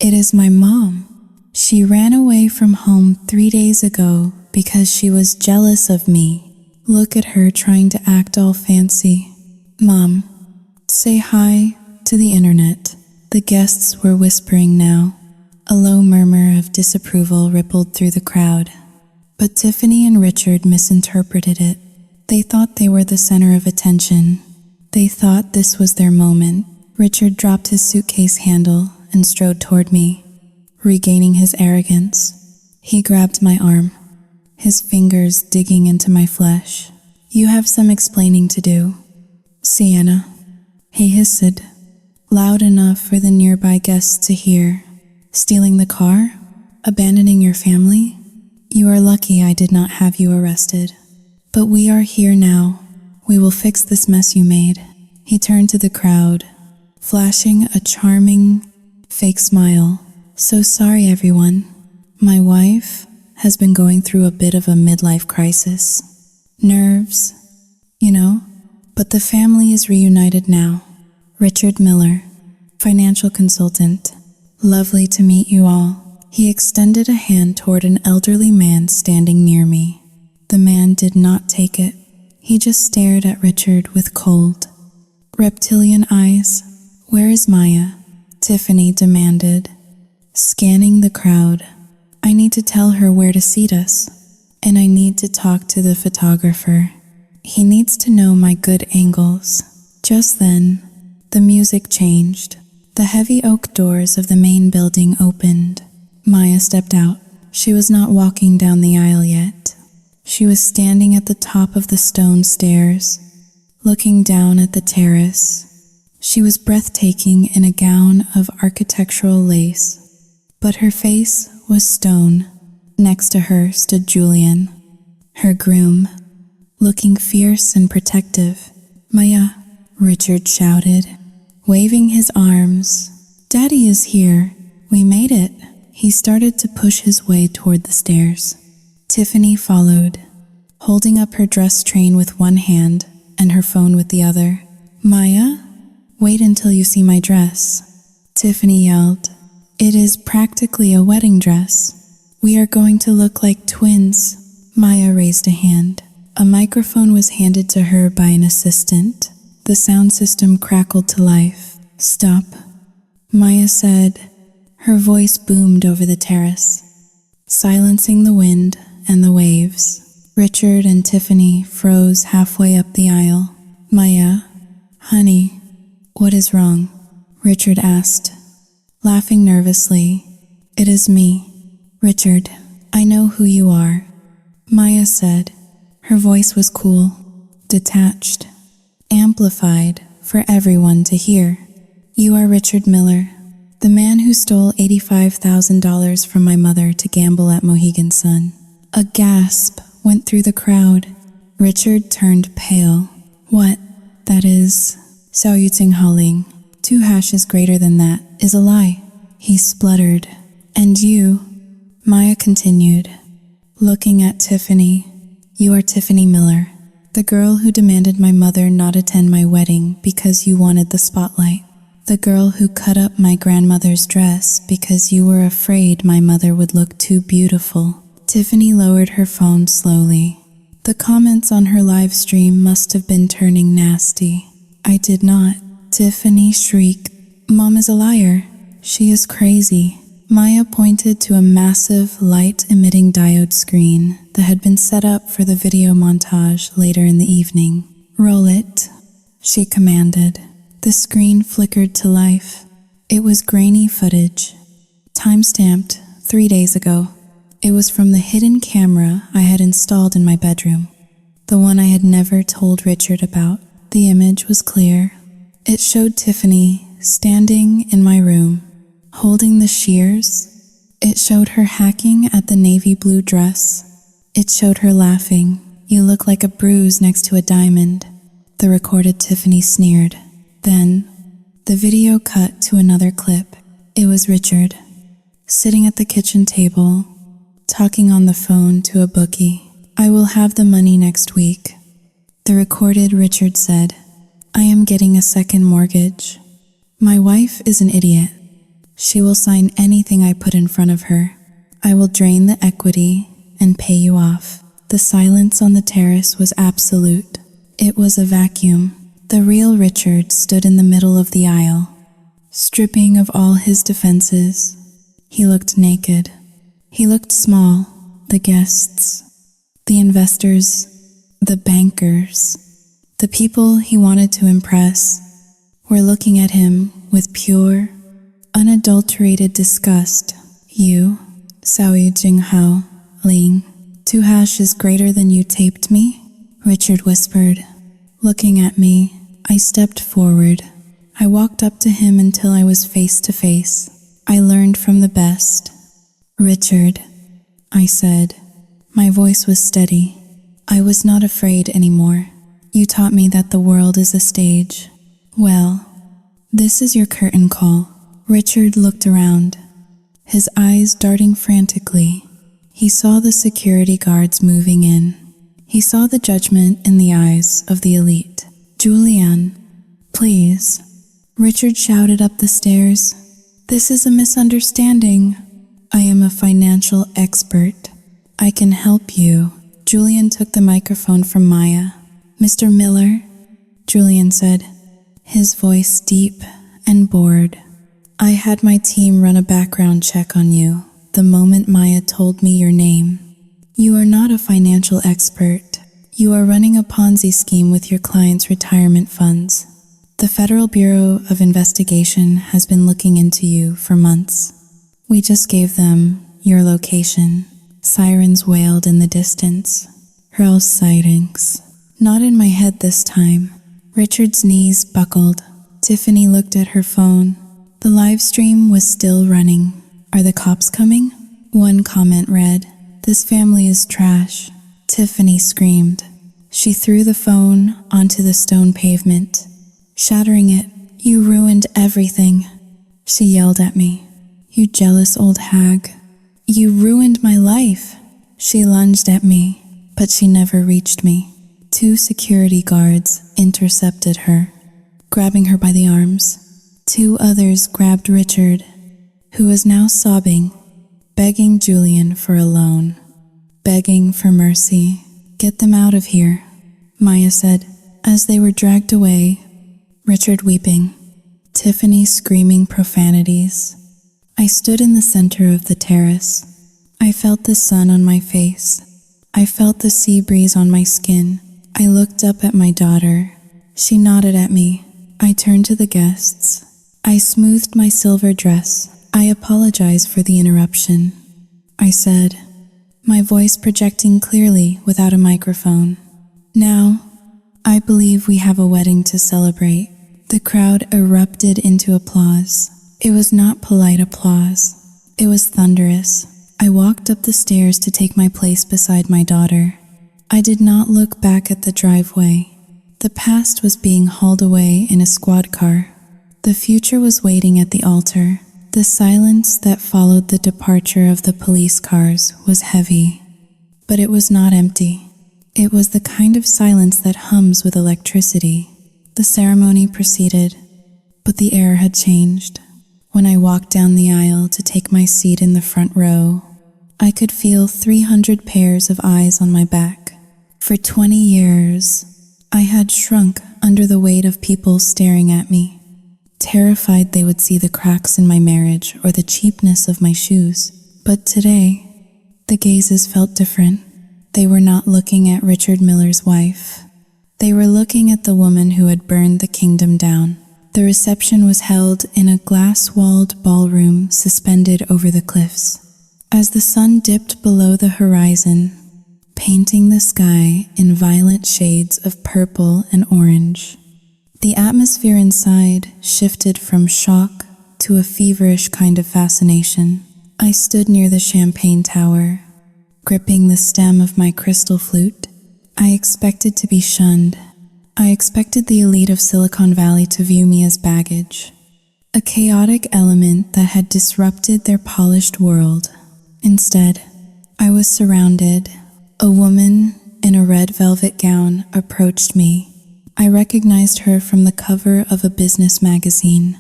it is my mom. She ran away from home 3 days ago because she was jealous of me. Look at her trying to act all fancy. Mom, say hi to the internet. The guests were whispering now. A low murmur of disapproval rippled through the crowd. But Tiffany and Richard misinterpreted it. They thought they were the center of attention. They thought this was their moment. Richard dropped his suitcase handle and strode toward me, regaining his arrogance. He grabbed my arm, his fingers digging into my flesh. You have some explaining to do, Sienna, he hissed. loud enough for the nearby guests to hear. Stealing the car? Abandoning your family? You are lucky I did not have you arrested. But we are here now. We will fix this mess you made. He turned to the crowd, flashing a charming, fake smile. So sorry, everyone. My wife has been going through a bit of a midlife crisis. Nerves, but the family is reunited now. Richard Miller, financial consultant. Lovely to meet you all. He extended a hand toward an elderly man standing near me. The man did not take it. He just stared at Richard with cold, reptilian eyes. Where is Maya? Tiffany demanded, scanning the crowd. I need to tell her where to seat us, and I need to talk to the photographer. He needs to know my good angles. Just then, the music changed. The heavy oak doors of the main building opened. Maya stepped out. She was not walking down the aisle yet. She was standing at the top of the stone stairs, looking down at the terrace. She was breathtaking in a gown of architectural lace, but her face was stone. Next to her stood Julian, her groom, looking fierce and protective. Maya, Richard shouted, waving his arms. Daddy is here. We made it. He started to push his way toward the stairs. Tiffany followed, holding up her dress train with one hand and her phone with the other. Maya, wait until you see my dress, Tiffany yelled. It is practically a wedding dress. We are going to look like twins. Maya raised a hand. A microphone was handed to her by an assistant. The sound system crackled to life. Stop, Maya said. Her voice boomed over the terrace, silencing the wind and the waves. Richard and Tiffany froze halfway up the aisle. Maya, honey, what is wrong? Richard asked, laughing nervously. It is me. Richard, I know who you are, Maya said. Her voice was cool, detached, amplified for everyone to hear. You are Richard Miller, the man who stole $85,000 from my mother to gamble at Mohegan Sun. A gasp went through the crowd. Richard turned pale. What? That is, Xiao Yuting Haling. 2 hashes greater than that is a lie. He spluttered. And you, Maya continued, looking at Tiffany. You are Tiffany Miller, the girl who demanded my mother not attend my wedding because you wanted the spotlight. The girl who cut up my grandmother's dress because you were afraid my mother would look too beautiful. Tiffany lowered her phone slowly. The comments on her live stream must have been turning nasty. I did not. Tiffany shrieked. Mom is a liar. She is crazy. Maya pointed to a massive light-emitting diode screen that had been set up for the video montage later in the evening. Roll it, she commanded. The screen flickered to life. It was grainy footage, time-stamped 3 days ago. It was from the hidden camera I had installed in my bedroom, the one I had never told Richard about. The image was clear. It showed Tiffany standing in my room, holding the shears. It showed her hacking at the navy blue dress. It showed her laughing. You look like a bruise next to a diamond, the recorded Tiffany sneered. Then, the video cut to another clip. It was Richard, sitting at the kitchen table, talking on the phone to a bookie. I will have the money next week. The recorded Richard said, I am getting a second mortgage. My wife is an idiot. She will sign anything I put in front of her. I will drain the equity and pay you off. The silence on the terrace was absolute. It was a vacuum. The real Richard stood in the middle of the aisle, stripping of all his defenses. He looked naked. He looked small. The guests, the investors, the bankers, the people he wanted to impress were looking at him with pure, unadulterated disgust. You, Xiao Jinghao Ling, 2 hashes greater than you taped me? Richard whispered. Looking at me, I stepped forward. I walked up to him until I was face to face. I learned from the best. "Richard," I said. My voice was steady. I was not afraid anymore. "You taught me that the world is a stage. Well, this is your curtain call." Richard looked around, his eyes darting frantically. He saw the security guards moving in. He saw the judgment in the eyes of the elite. "Julianne, please." Richard shouted up the stairs. "This is a misunderstanding. I am a financial expert. I can help you." Julian took the microphone from Maya. "Mr. Miller," Julian said, his voice deep and bored. "I had my team run a background check on you the moment Maya told me your name. You are not a financial expert. You are running a Ponzi scheme with your clients' retirement funds. The Federal Bureau of Investigation has been looking into you for months. We just gave them your location." Sirens wailed in the distance. Hurl sightings. Not in my head this time. Richard's knees buckled. Tiffany looked at her phone. The live stream was still running. "Are the cops coming?" One comment read, "This family is trash." Tiffany screamed. She threw the phone onto the stone pavement, shattering it. "You ruined everything," she yelled at me. "You jealous old hag. You ruined my life." She lunged at me, but she never reached me. 2 security guards intercepted her, grabbing her by the arms. 2 others grabbed Richard, who was now sobbing, begging Julian for a loan, begging for mercy. "Get them out of here," Maya said, as they were dragged away, Richard weeping, Tiffany screaming profanities. I stood in the center of the terrace. I felt the sun on my face. I felt the sea breeze on my skin. I looked up at my daughter. She nodded at me. I turned to the guests. I smoothed my silver dress. "I apologize for the interruption," I said, my voice projecting clearly without a microphone. "Now, I believe we have a wedding to celebrate." The crowd erupted into applause. It was not polite applause. It was thunderous. I walked up the stairs to take my place beside my daughter. I did not look back at the driveway. The past was being hauled away in a squad car. The future was waiting at the altar. The silence that followed the departure of the police cars was heavy, but it was not empty. It was the kind of silence that hums with electricity. The ceremony proceeded, but the air had changed. When I walked down the aisle to take my seat in the front row, I could feel 300 pairs of eyes on my back. For 20 years, I had shrunk under the weight of people staring at me, terrified they would see the cracks in my marriage or the cheapness of my shoes. But today, the gazes felt different. They were not looking at Richard Miller's wife. They were looking at the woman who had burned the kingdom down. The reception was held in a glass-walled ballroom suspended over the cliffs. As the sun dipped below the horizon, painting the sky in violent shades of purple and orange, the atmosphere inside shifted from shock to a feverish kind of fascination. I stood near the champagne tower, gripping the stem of my crystal flute. I expected to be shunned. I expected the elite of Silicon Valley to view me as baggage, a chaotic element that had disrupted their polished world. Instead, I was surrounded. A woman in a red velvet gown approached me. I recognized her from the cover of a business magazine.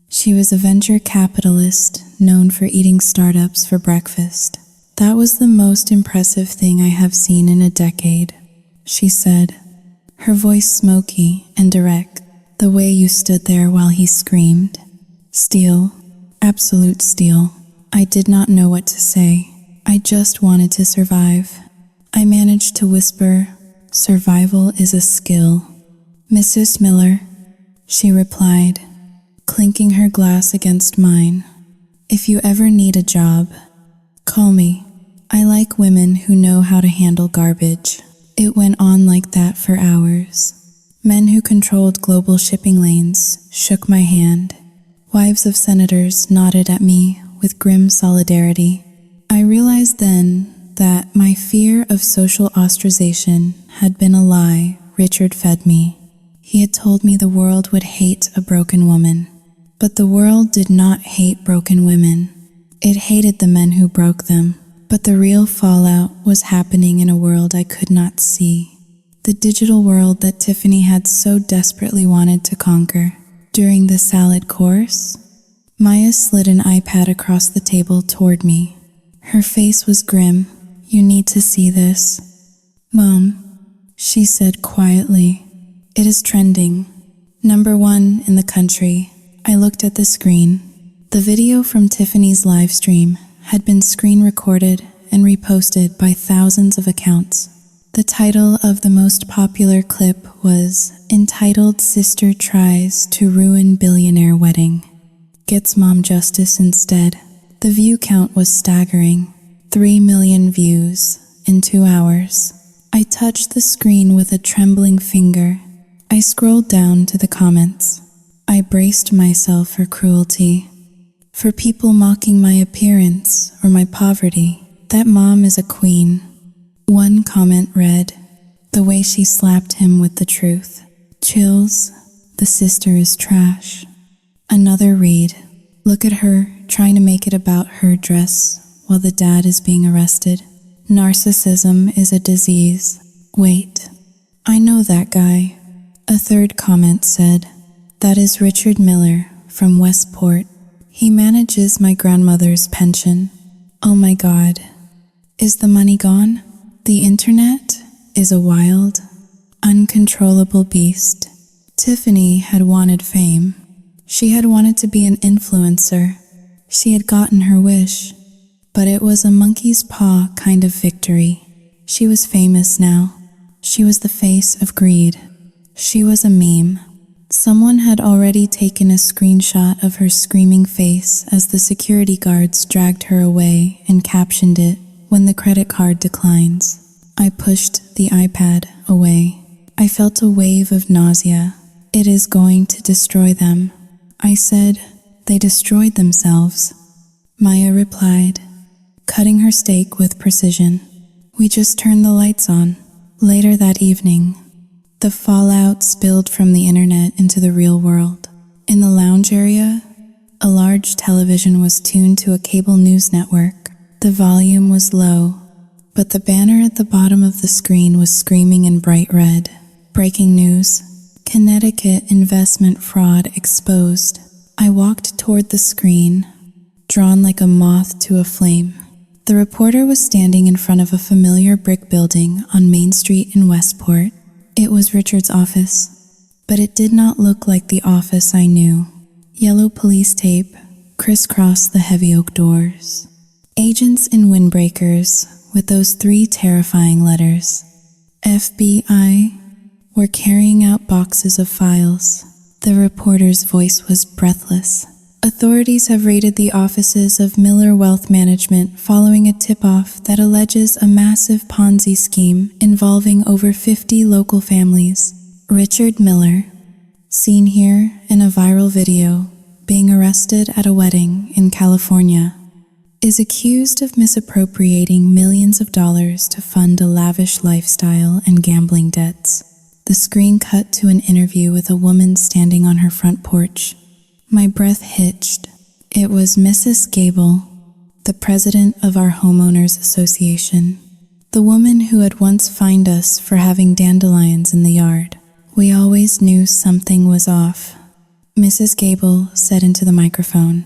She was a venture capitalist known for eating startups for breakfast. "That was the most impressive thing I have seen in a decade," she said, her voice smoky and direct. "The way you stood there while he screamed. Steel, absolute steel." I did not know what to say. I just wanted to survive. I managed to whisper, "Survival is a skill." "Mrs. Miller," she replied, clinking her glass against mine. "If you ever need a job, call me. I like women who know how to handle garbage." It went on like that for hours. Men who controlled global shipping lanes shook my hand. Wives of senators nodded at me with grim solidarity. I realized then that my fear of social ostracization had been a lie Richard fed me. He had told me the world would hate a broken woman. But the world did not hate broken women. It hated the men who broke them. But the real fallout was happening in a world I could not see. The digital world that Tiffany had so desperately wanted to conquer. During the salad course, Maya slid an iPad across the table toward me. Her face was grim. "You need to see this." "Mom," she said quietly, "it is trending. #1 in the country." I looked at the screen. The video from Tiffany's live stream had been screen recorded and reposted by thousands of accounts. The title of the most popular clip was entitled "Sister Tries to Ruin Billionaire Wedding. Gets Mom Justice Instead." The view count was staggering. 3 million views in 2 hours. I touched the screen with a trembling finger. I scrolled down to the comments. I braced myself for cruelty. For people mocking my appearance or my poverty. "That mom is a queen." One comment read, "The way she slapped him with the truth. Chills, the sister is trash." Another read, "Look at her trying to make it about her dress while the dad is being arrested. Narcissism is a disease. Wait, I know that guy." A third comment said, "That is Richard Miller from Westport. He manages my grandmother's pension." Oh my God. Is the money gone? The internet is a wild, uncontrollable beast. Tiffany had wanted fame. She had wanted to be an influencer. She had gotten her wish. But it was a monkey's paw kind of victory. She was famous now. She was the face of greed. She was a meme. Someone had already taken a screenshot of her screaming face as the security guards dragged her away and captioned it, "When the credit card declines." I pushed the iPad away. I felt a wave of nausea. "It is going to destroy them." I said, "They destroyed themselves." Maya replied, cutting her steak with precision, "We just turned the lights on." Later that evening, the fallout spilled from the internet into the real world. In the lounge area, a large television was tuned to a cable news network. The volume was low, but the banner at the bottom of the screen was screaming in bright red. "Breaking news. Connecticut investment fraud exposed." I walked toward the screen, drawn like a moth to a flame. The reporter was standing in front of a familiar brick building on Main Street in Westport. It was Richard's office, but it did not look like the office I knew. Yellow police tape crisscrossed the heavy oak doors. Agents in windbreakers with those 3 terrifying letters. FBI were carrying out boxes of files. The reporter's voice was breathless. "Authorities have raided the offices of Miller Wealth Management following a tip-off that alleges a massive Ponzi scheme involving over 50 local families." Richard Miller, seen here in a viral video, being arrested at a wedding in California, is accused of misappropriating millions of dollars to fund a lavish lifestyle and gambling debts. The screen cut to an interview with a woman standing on her front porch. My breath hitched. It was Mrs. Gable, the president of our homeowners association, the woman who had once fined us for having dandelions in the yard. We always knew something was off, Mrs. Gable said into the microphone,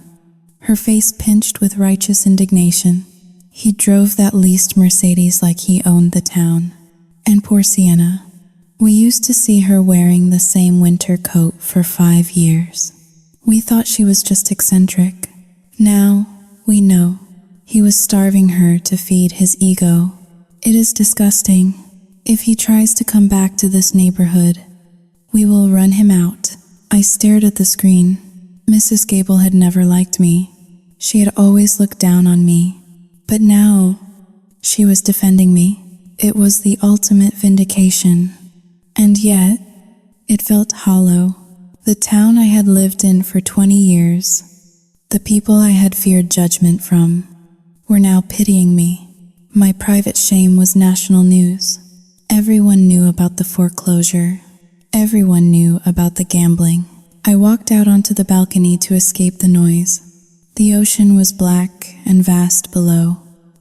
her face pinched with righteous indignation. He drove that leased Mercedes like he owned the town. And poor Sienna. We used to see her wearing the same winter coat for 5 years. We thought she was just eccentric. Now, we know. He was starving her to feed his ego. It is disgusting. If he tries to come back to this neighborhood, we will run him out. I stared at the screen. Mrs. Gable had never liked me. She had always looked down on me. But now, she was defending me. It was the ultimate vindication. And yet, It felt hollow. The town I had lived in for 20 years, the people I had feared judgment from, were now pitying me. My private shame was national news. Everyone knew about the foreclosure. Everyone knew about the gambling. I walked out onto the balcony to escape the noise. The ocean was black and vast below.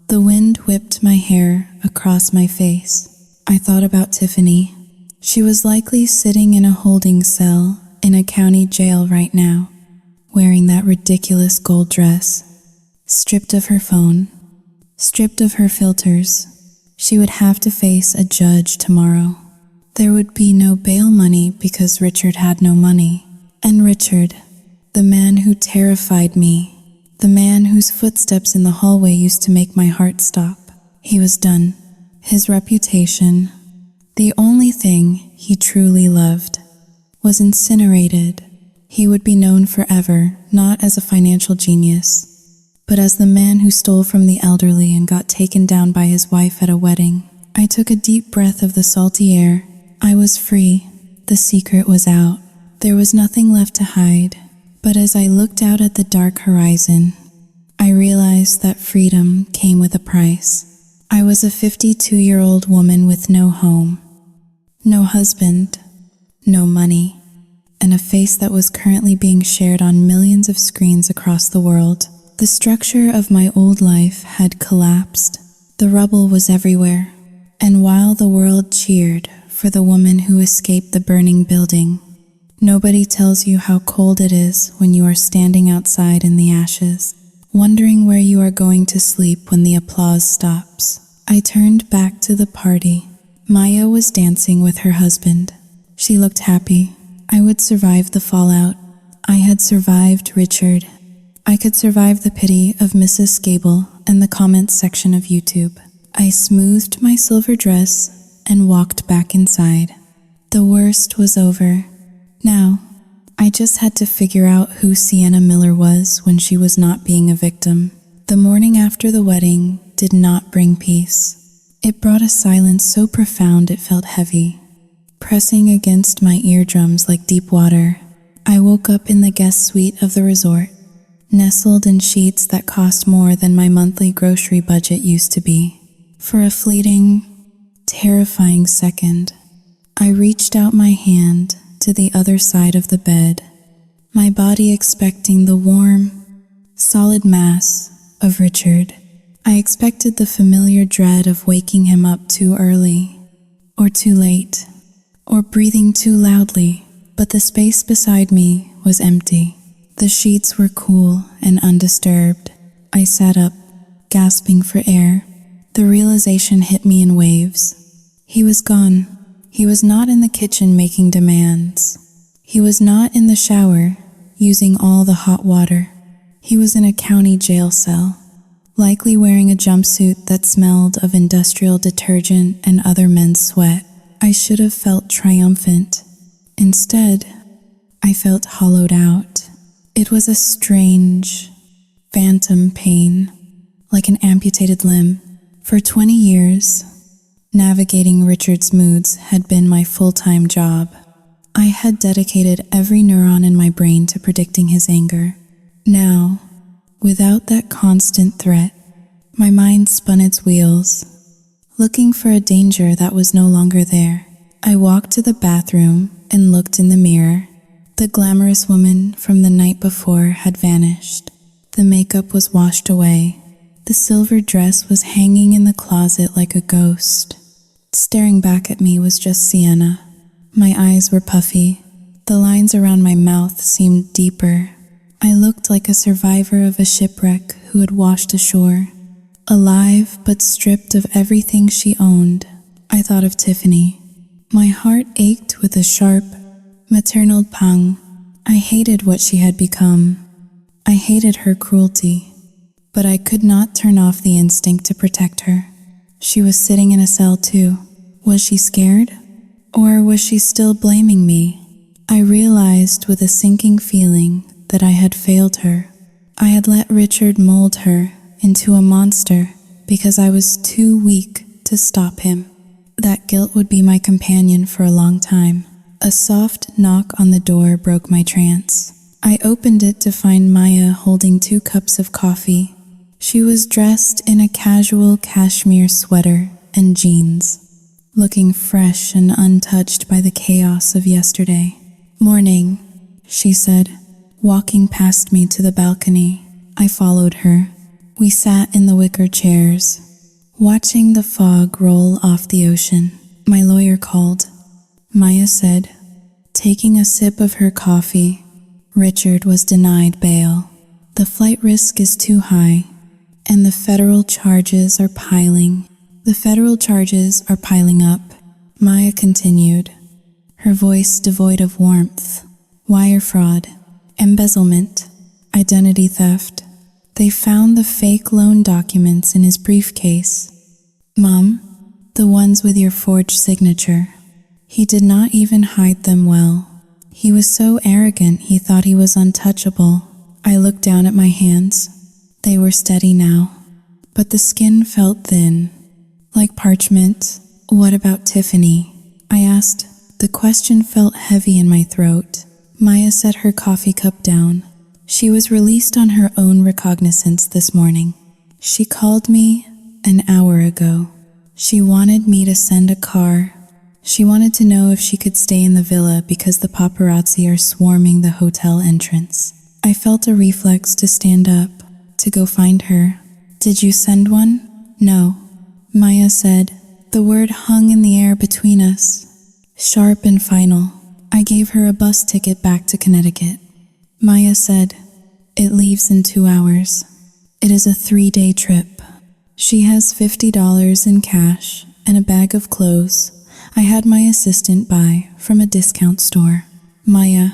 The wind whipped my hair across my face. I thought about Tiffany. She was likely sitting in a holding cell in a county jail right now, wearing that ridiculous gold dress, stripped of her phone, stripped of her filters. She would have to face a judge tomorrow. There would be no bail money because Richard had no money. And Richard, the man who terrified me, the man whose footsteps in the hallway used to make my heart stop, he was done. His reputation, the only thing he truly loved, was incinerated. He would be known forever, not as a financial genius, but as the man who stole from the elderly and got taken down by his wife at a wedding. I took a deep breath of the salty air. I was free. The secret was out. There was nothing left to hide. But as I looked out at the dark horizon, I realized that freedom came with a price. I was a 52-year-old woman with no home, no husband, no money, and a face that was currently being shared on millions of screens across the world. The structure of my old life had collapsed. The rubble was everywhere. And while the world cheered for the woman who escaped the burning building, nobody tells you how cold it is when you are standing outside in the ashes, wondering where you are going to sleep when the applause stops. I turned back to the party. Maya was dancing with her husband. She looked happy. I would survive the fallout. I had survived Richard. I could survive the pity of Mrs. Gable and the comments section of YouTube. I smoothed my silver dress and walked back inside. The worst was over. Now, I just had to figure out who Sienna Miller was when she was not being a victim. The morning after the wedding did not bring peace. It brought a silence so profound it felt heavy, pressing against my eardrums like deep water. I woke up in the guest suite of the resort, nestled in sheets that cost more than my monthly grocery budget used to be. For a fleeting, terrifying second, I reached out my hand to the other side of the bed, my body expecting the warm, solid mass of Richard. I expected the familiar dread of waking him up too early, or too late, or breathing too loudly, but the space beside me was empty. The sheets were cool and undisturbed. I sat up, gasping for air. The realization hit me in waves. He was gone. He was not in the kitchen making demands. He was not in the shower, using all the hot water. He was in a county jail cell, likely wearing a jumpsuit that smelled of industrial detergent and other men's sweat. I should have felt triumphant. Instead, I felt hollowed out. It was a strange, phantom pain, like an amputated limb. For 20 years, navigating Richard's moods had been my full-time job. I had dedicated every neuron in my brain to predicting his anger. Now, without that constant threat, my mind spun its wheels, looking for a danger that was no longer there. I walked to the bathroom and looked in the mirror. The glamorous woman from the night before had vanished. The makeup was washed away. The silver dress was hanging in the closet like a ghost. Staring back at me was just Sienna. My eyes were puffy. The lines around my mouth seemed deeper. I looked like a survivor of a shipwreck who had washed ashore, alive but stripped of everything she owned. I thought of Tiffany. My heart ached with a sharp, maternal pang. I hated what she had become. I hated her cruelty, but I could not turn off the instinct to protect her. She was sitting in a cell too. Was she scared? Or was she still blaming me? I realized with a sinking feeling that I had failed her. I had let Richard mold her into a monster because I was too weak to stop him. That guilt would be my companion for a long time. A soft knock on the door broke my trance. I opened it to find Maya holding 2 cups of coffee. She was dressed in a casual cashmere sweater and jeans, looking fresh and untouched by the chaos of yesterday. "Morning," she said, walking past me to the balcony. I followed her. We sat in the wicker chairs, watching the fog roll off the ocean. "My lawyer called," Maya said, taking a sip of her coffee. "Richard was denied bail. The flight risk is too high, and the federal charges are piling up. Maya continued, her voice devoid of warmth. "Wire fraud, embezzlement, identity theft. They found the fake loan documents in his briefcase. Mom, the ones with your forged signature. He did not even hide them well. He was so arrogant he thought he was untouchable." I looked down at my hands. They were steady now, but the skin felt thin, like parchment. "What about Tiffany?" I asked. The question felt heavy in my throat. Maya set her coffee cup down. "She was released on her own recognizance this morning. She called me an hour ago. She wanted me to send a car. She wanted to know if she could stay in the villa because the paparazzi are swarming the hotel entrance." I felt a reflex to stand up, to go find her. "Did you send one?" "No," Maya said. The word hung in the air between us, sharp and final. I gave her a bus ticket back to Connecticut. Maya said, "It leaves in 2 hours. It is a 3-day trip." She has $50 in cash and a bag of clothes I had my assistant buy from a discount store. "Maya,"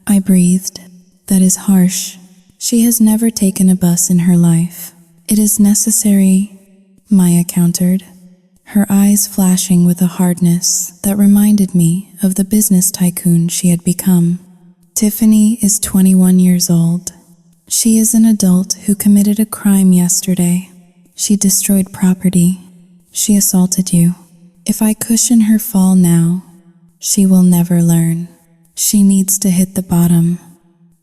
I breathed. "That is harsh. She has never taken a bus in her life." "It is necessary," Maya countered, her eyes flashing with a hardness that reminded me of the business tycoon she had become. "Tiffany is 21 years old. She is an adult who committed a crime yesterday. She destroyed property. She assaulted you. If I cushion her fall now, she will never learn. She needs to hit the bottom.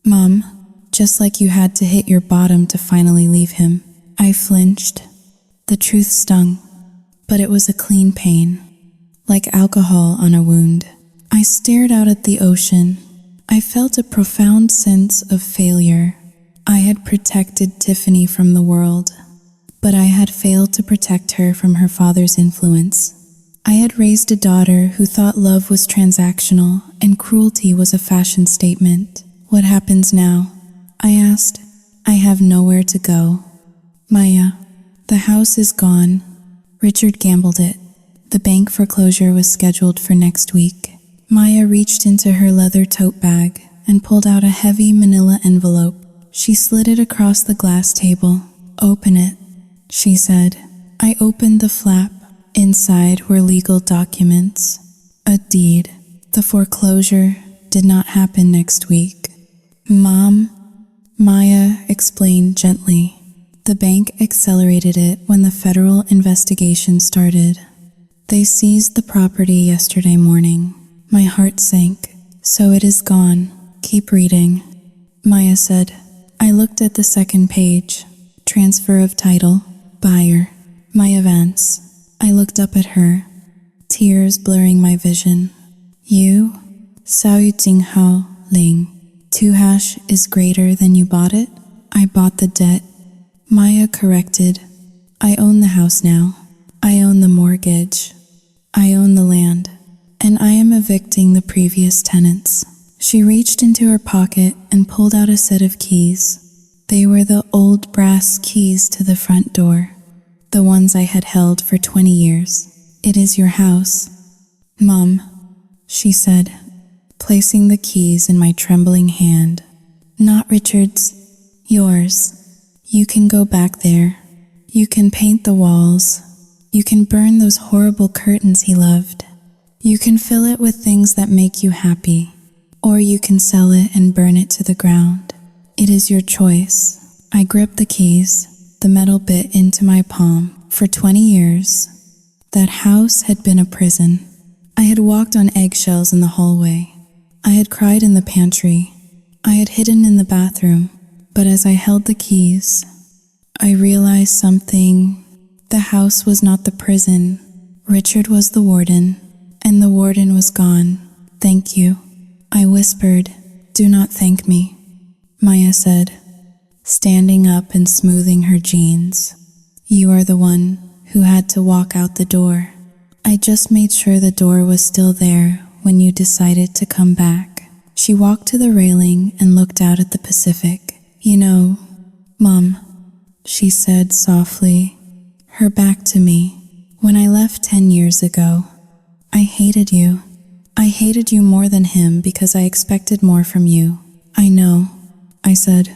Mom, just like you had to hit your bottom to finally leave him." I flinched. The truth stung, but it was a clean pain, like alcohol on a wound. I stared out at the ocean. I felt a profound sense of failure. I had protected Tiffany from the world, but I had failed to protect her from her father's influence. I had raised a daughter who thought love was transactional and cruelty was a fashion statement. "What happens now?" I asked. "I have nowhere to go." "Maya, the house is gone. Richard gambled it. The bank foreclosure was scheduled for next week." Maya reached into her leather tote bag and pulled out a heavy manila envelope. She slid it across the glass table. "Open it," she said. I opened the flap. Inside were legal documents, a deed. The foreclosure did not happen next week. "Mom," Maya explained gently. "The bank accelerated it when the federal investigation started. They seized the property yesterday morning." My heart sank. "So it is gone. Keep reading," Maya said. I looked at the second page. Transfer of title, buyer, Maya Vance. I looked up at her, tears blurring my vision. "You, Sao Jing Hao Ling. 2# is greater than you bought it?" "I bought the debt," Maya corrected. "I own the house now. I own the mortgage. I own the land. And I am evicting the previous tenants." She reached into her pocket and pulled out a set of keys. They were the old brass keys to the front door, the ones I had held for 20 years. "It is your house, Mom," she said, placing the keys in my trembling hand. "Not Richard's, yours. You can go back there. You can paint the walls. You can burn those horrible curtains he loved. You can fill it with things that make you happy, or you can sell it and burn it to the ground. It is your choice." I gripped the keys, the metal bit into my palm. For 20 years, that house had been a prison. I had walked on eggshells in the hallway. I had cried in the pantry. I had hidden in the bathroom. But as I held the keys, I realized something. The house was not the prison. Richard was the warden, and the warden was gone. "Thank you," I whispered. "Do not thank me," Maya said, standing up and smoothing her jeans. "You are the one who had to walk out the door. I just made sure the door was still there when you decided to come back." She walked to the railing and looked out at the Pacific. "You know, Mom," she said softly, her back to me, "when I left 10 years ago, I hated you. I hated you more than him because I expected more from you." "I know," I said,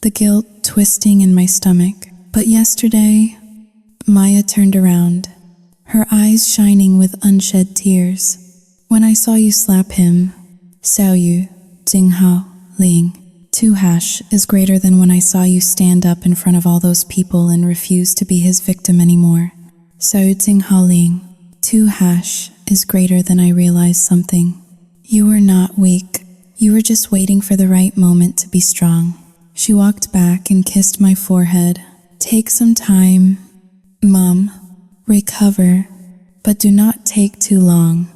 the guilt twisting in my stomach. "But yesterday," Maya turned around, her eyes shining with unshed tears. "When I saw you slap him, Xiao Yu, Jing Hao, Ling, 2# is greater than when I saw you stand up in front of all those people and refuse to be his victim anymore. Xiao Yu, Jing Hao, Ling, 2# is greater than I realized something. You were not weak. You were just waiting for the right moment to be strong." She walked back and kissed my forehead. "Take some time, Mom. Recover, but do not take too long.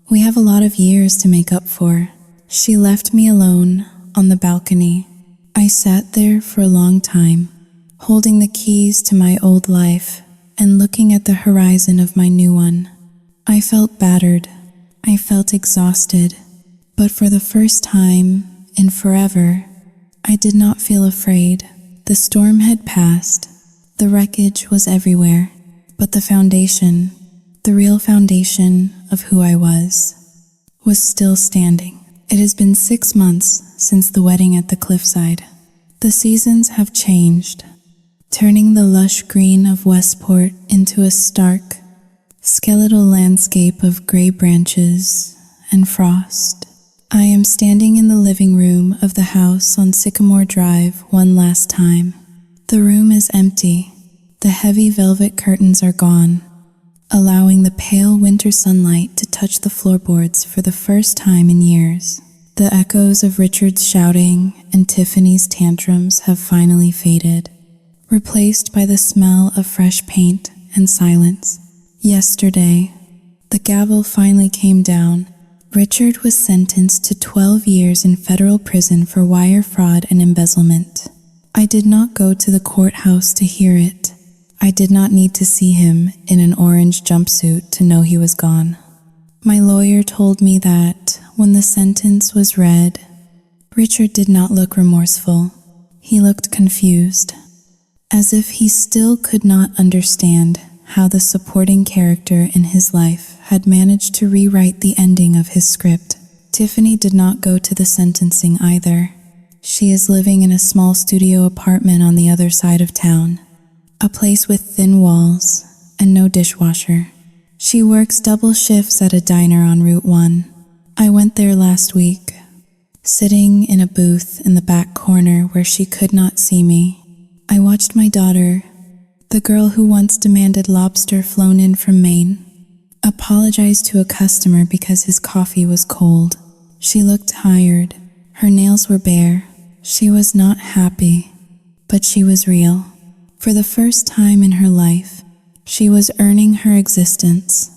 We have a lot of years to make up for." She left me alone on the balcony. I sat there for a long time, holding the keys to my old life and looking at the horizon of my new one. I felt battered. I felt exhausted. But for the first time in forever, I did not feel afraid. The storm had passed. The wreckage was everywhere. But the foundation, the real foundation of who I was still standing. It has been 6 months since the wedding at the cliffside. The seasons have changed, turning the lush green of Westport into a stark, skeletal landscape of gray branches and frost. I am standing in the living room of the house on Sycamore Drive one last time. The room is empty. The heavy velvet curtains are gone, allowing the pale winter sunlight to touch the floorboards for the first time in years. The echoes of Richard's shouting and Tiffany's tantrums have finally faded, replaced by the smell of fresh paint and silence. Yesterday, the gavel finally came down. Richard was sentenced to 12 years in federal prison for wire fraud and embezzlement. I did not go to the courthouse to hear it. I did not need to see him in an orange jumpsuit to know he was gone. My lawyer told me that when the sentence was read, Richard did not look remorseful. He looked confused, as if he still could not understand how the supporting character in his life had managed to rewrite the ending of his script. Tiffany did not go to the sentencing either. She is living in a small studio apartment on the other side of town, a place with thin walls and no dishwasher. She works double shifts at a diner on Route 1. I went there last week, sitting in a booth in the back corner where she could not see me. I watched my daughter, the girl who once demanded lobster flown in from Maine, apologize to a customer because his coffee was cold. She looked tired. Her nails were bare. She was not happy, but she was real. For the first time in her life, she was earning her existence.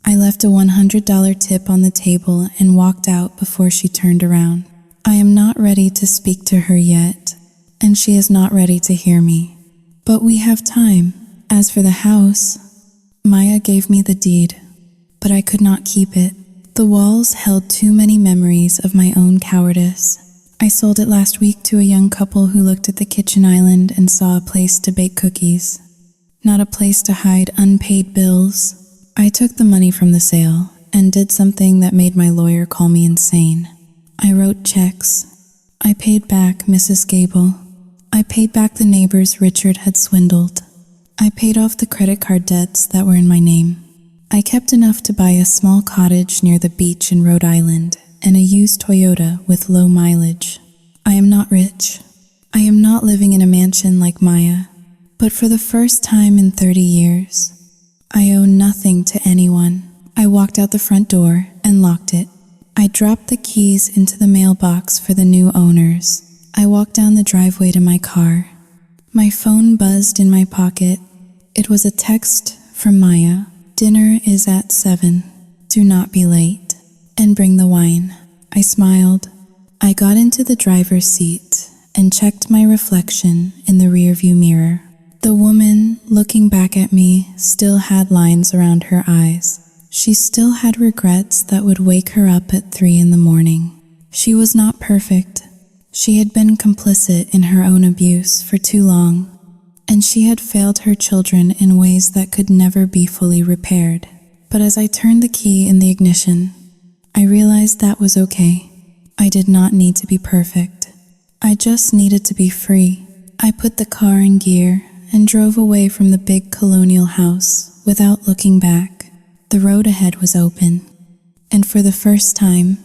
I left a $100 tip on the table and walked out before she turned around. I am not ready to speak to her yet, and she is not ready to hear me. But we have time. As for the house, Maya gave me the deed, but I could not keep it. The walls held too many memories of my own cowardice. I sold it last week to a young couple who looked at the kitchen island and saw a place to bake cookies, not a place to hide unpaid bills. I took the money from the sale and did something that made my lawyer call me insane. I wrote checks. I paid back Mrs. Gable. I paid back the neighbors Richard had swindled. I paid off the credit card debts that were in my name. I kept enough to buy a small cottage near the beach in Rhode Island and a used Toyota with low mileage. I am not rich. I am not living in a mansion like Maya, but for the first time in 30 years, I owe nothing to anyone. I walked out the front door and locked it. I dropped the keys into the mailbox for the new owners. I walked down the driveway to my car. My phone buzzed in my pocket. It was a text from Maya. Dinner is at 7. Do not be late. And bring the wine. I smiled. I got into the driver's seat and checked my reflection in the rearview mirror. The woman looking back at me still had lines around her eyes. She still had regrets that would wake her up at 3 in the morning. She was not perfect. She had been complicit in her own abuse for too long, and she had failed her children in ways that could never be fully repaired. But as I turned the key in the ignition, I realized that was okay. I did not need to be perfect. I just needed to be free. I put the car in gear and drove away from the big colonial house without looking back. The road ahead was open, and for the first time,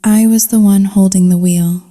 I was the one holding the wheel.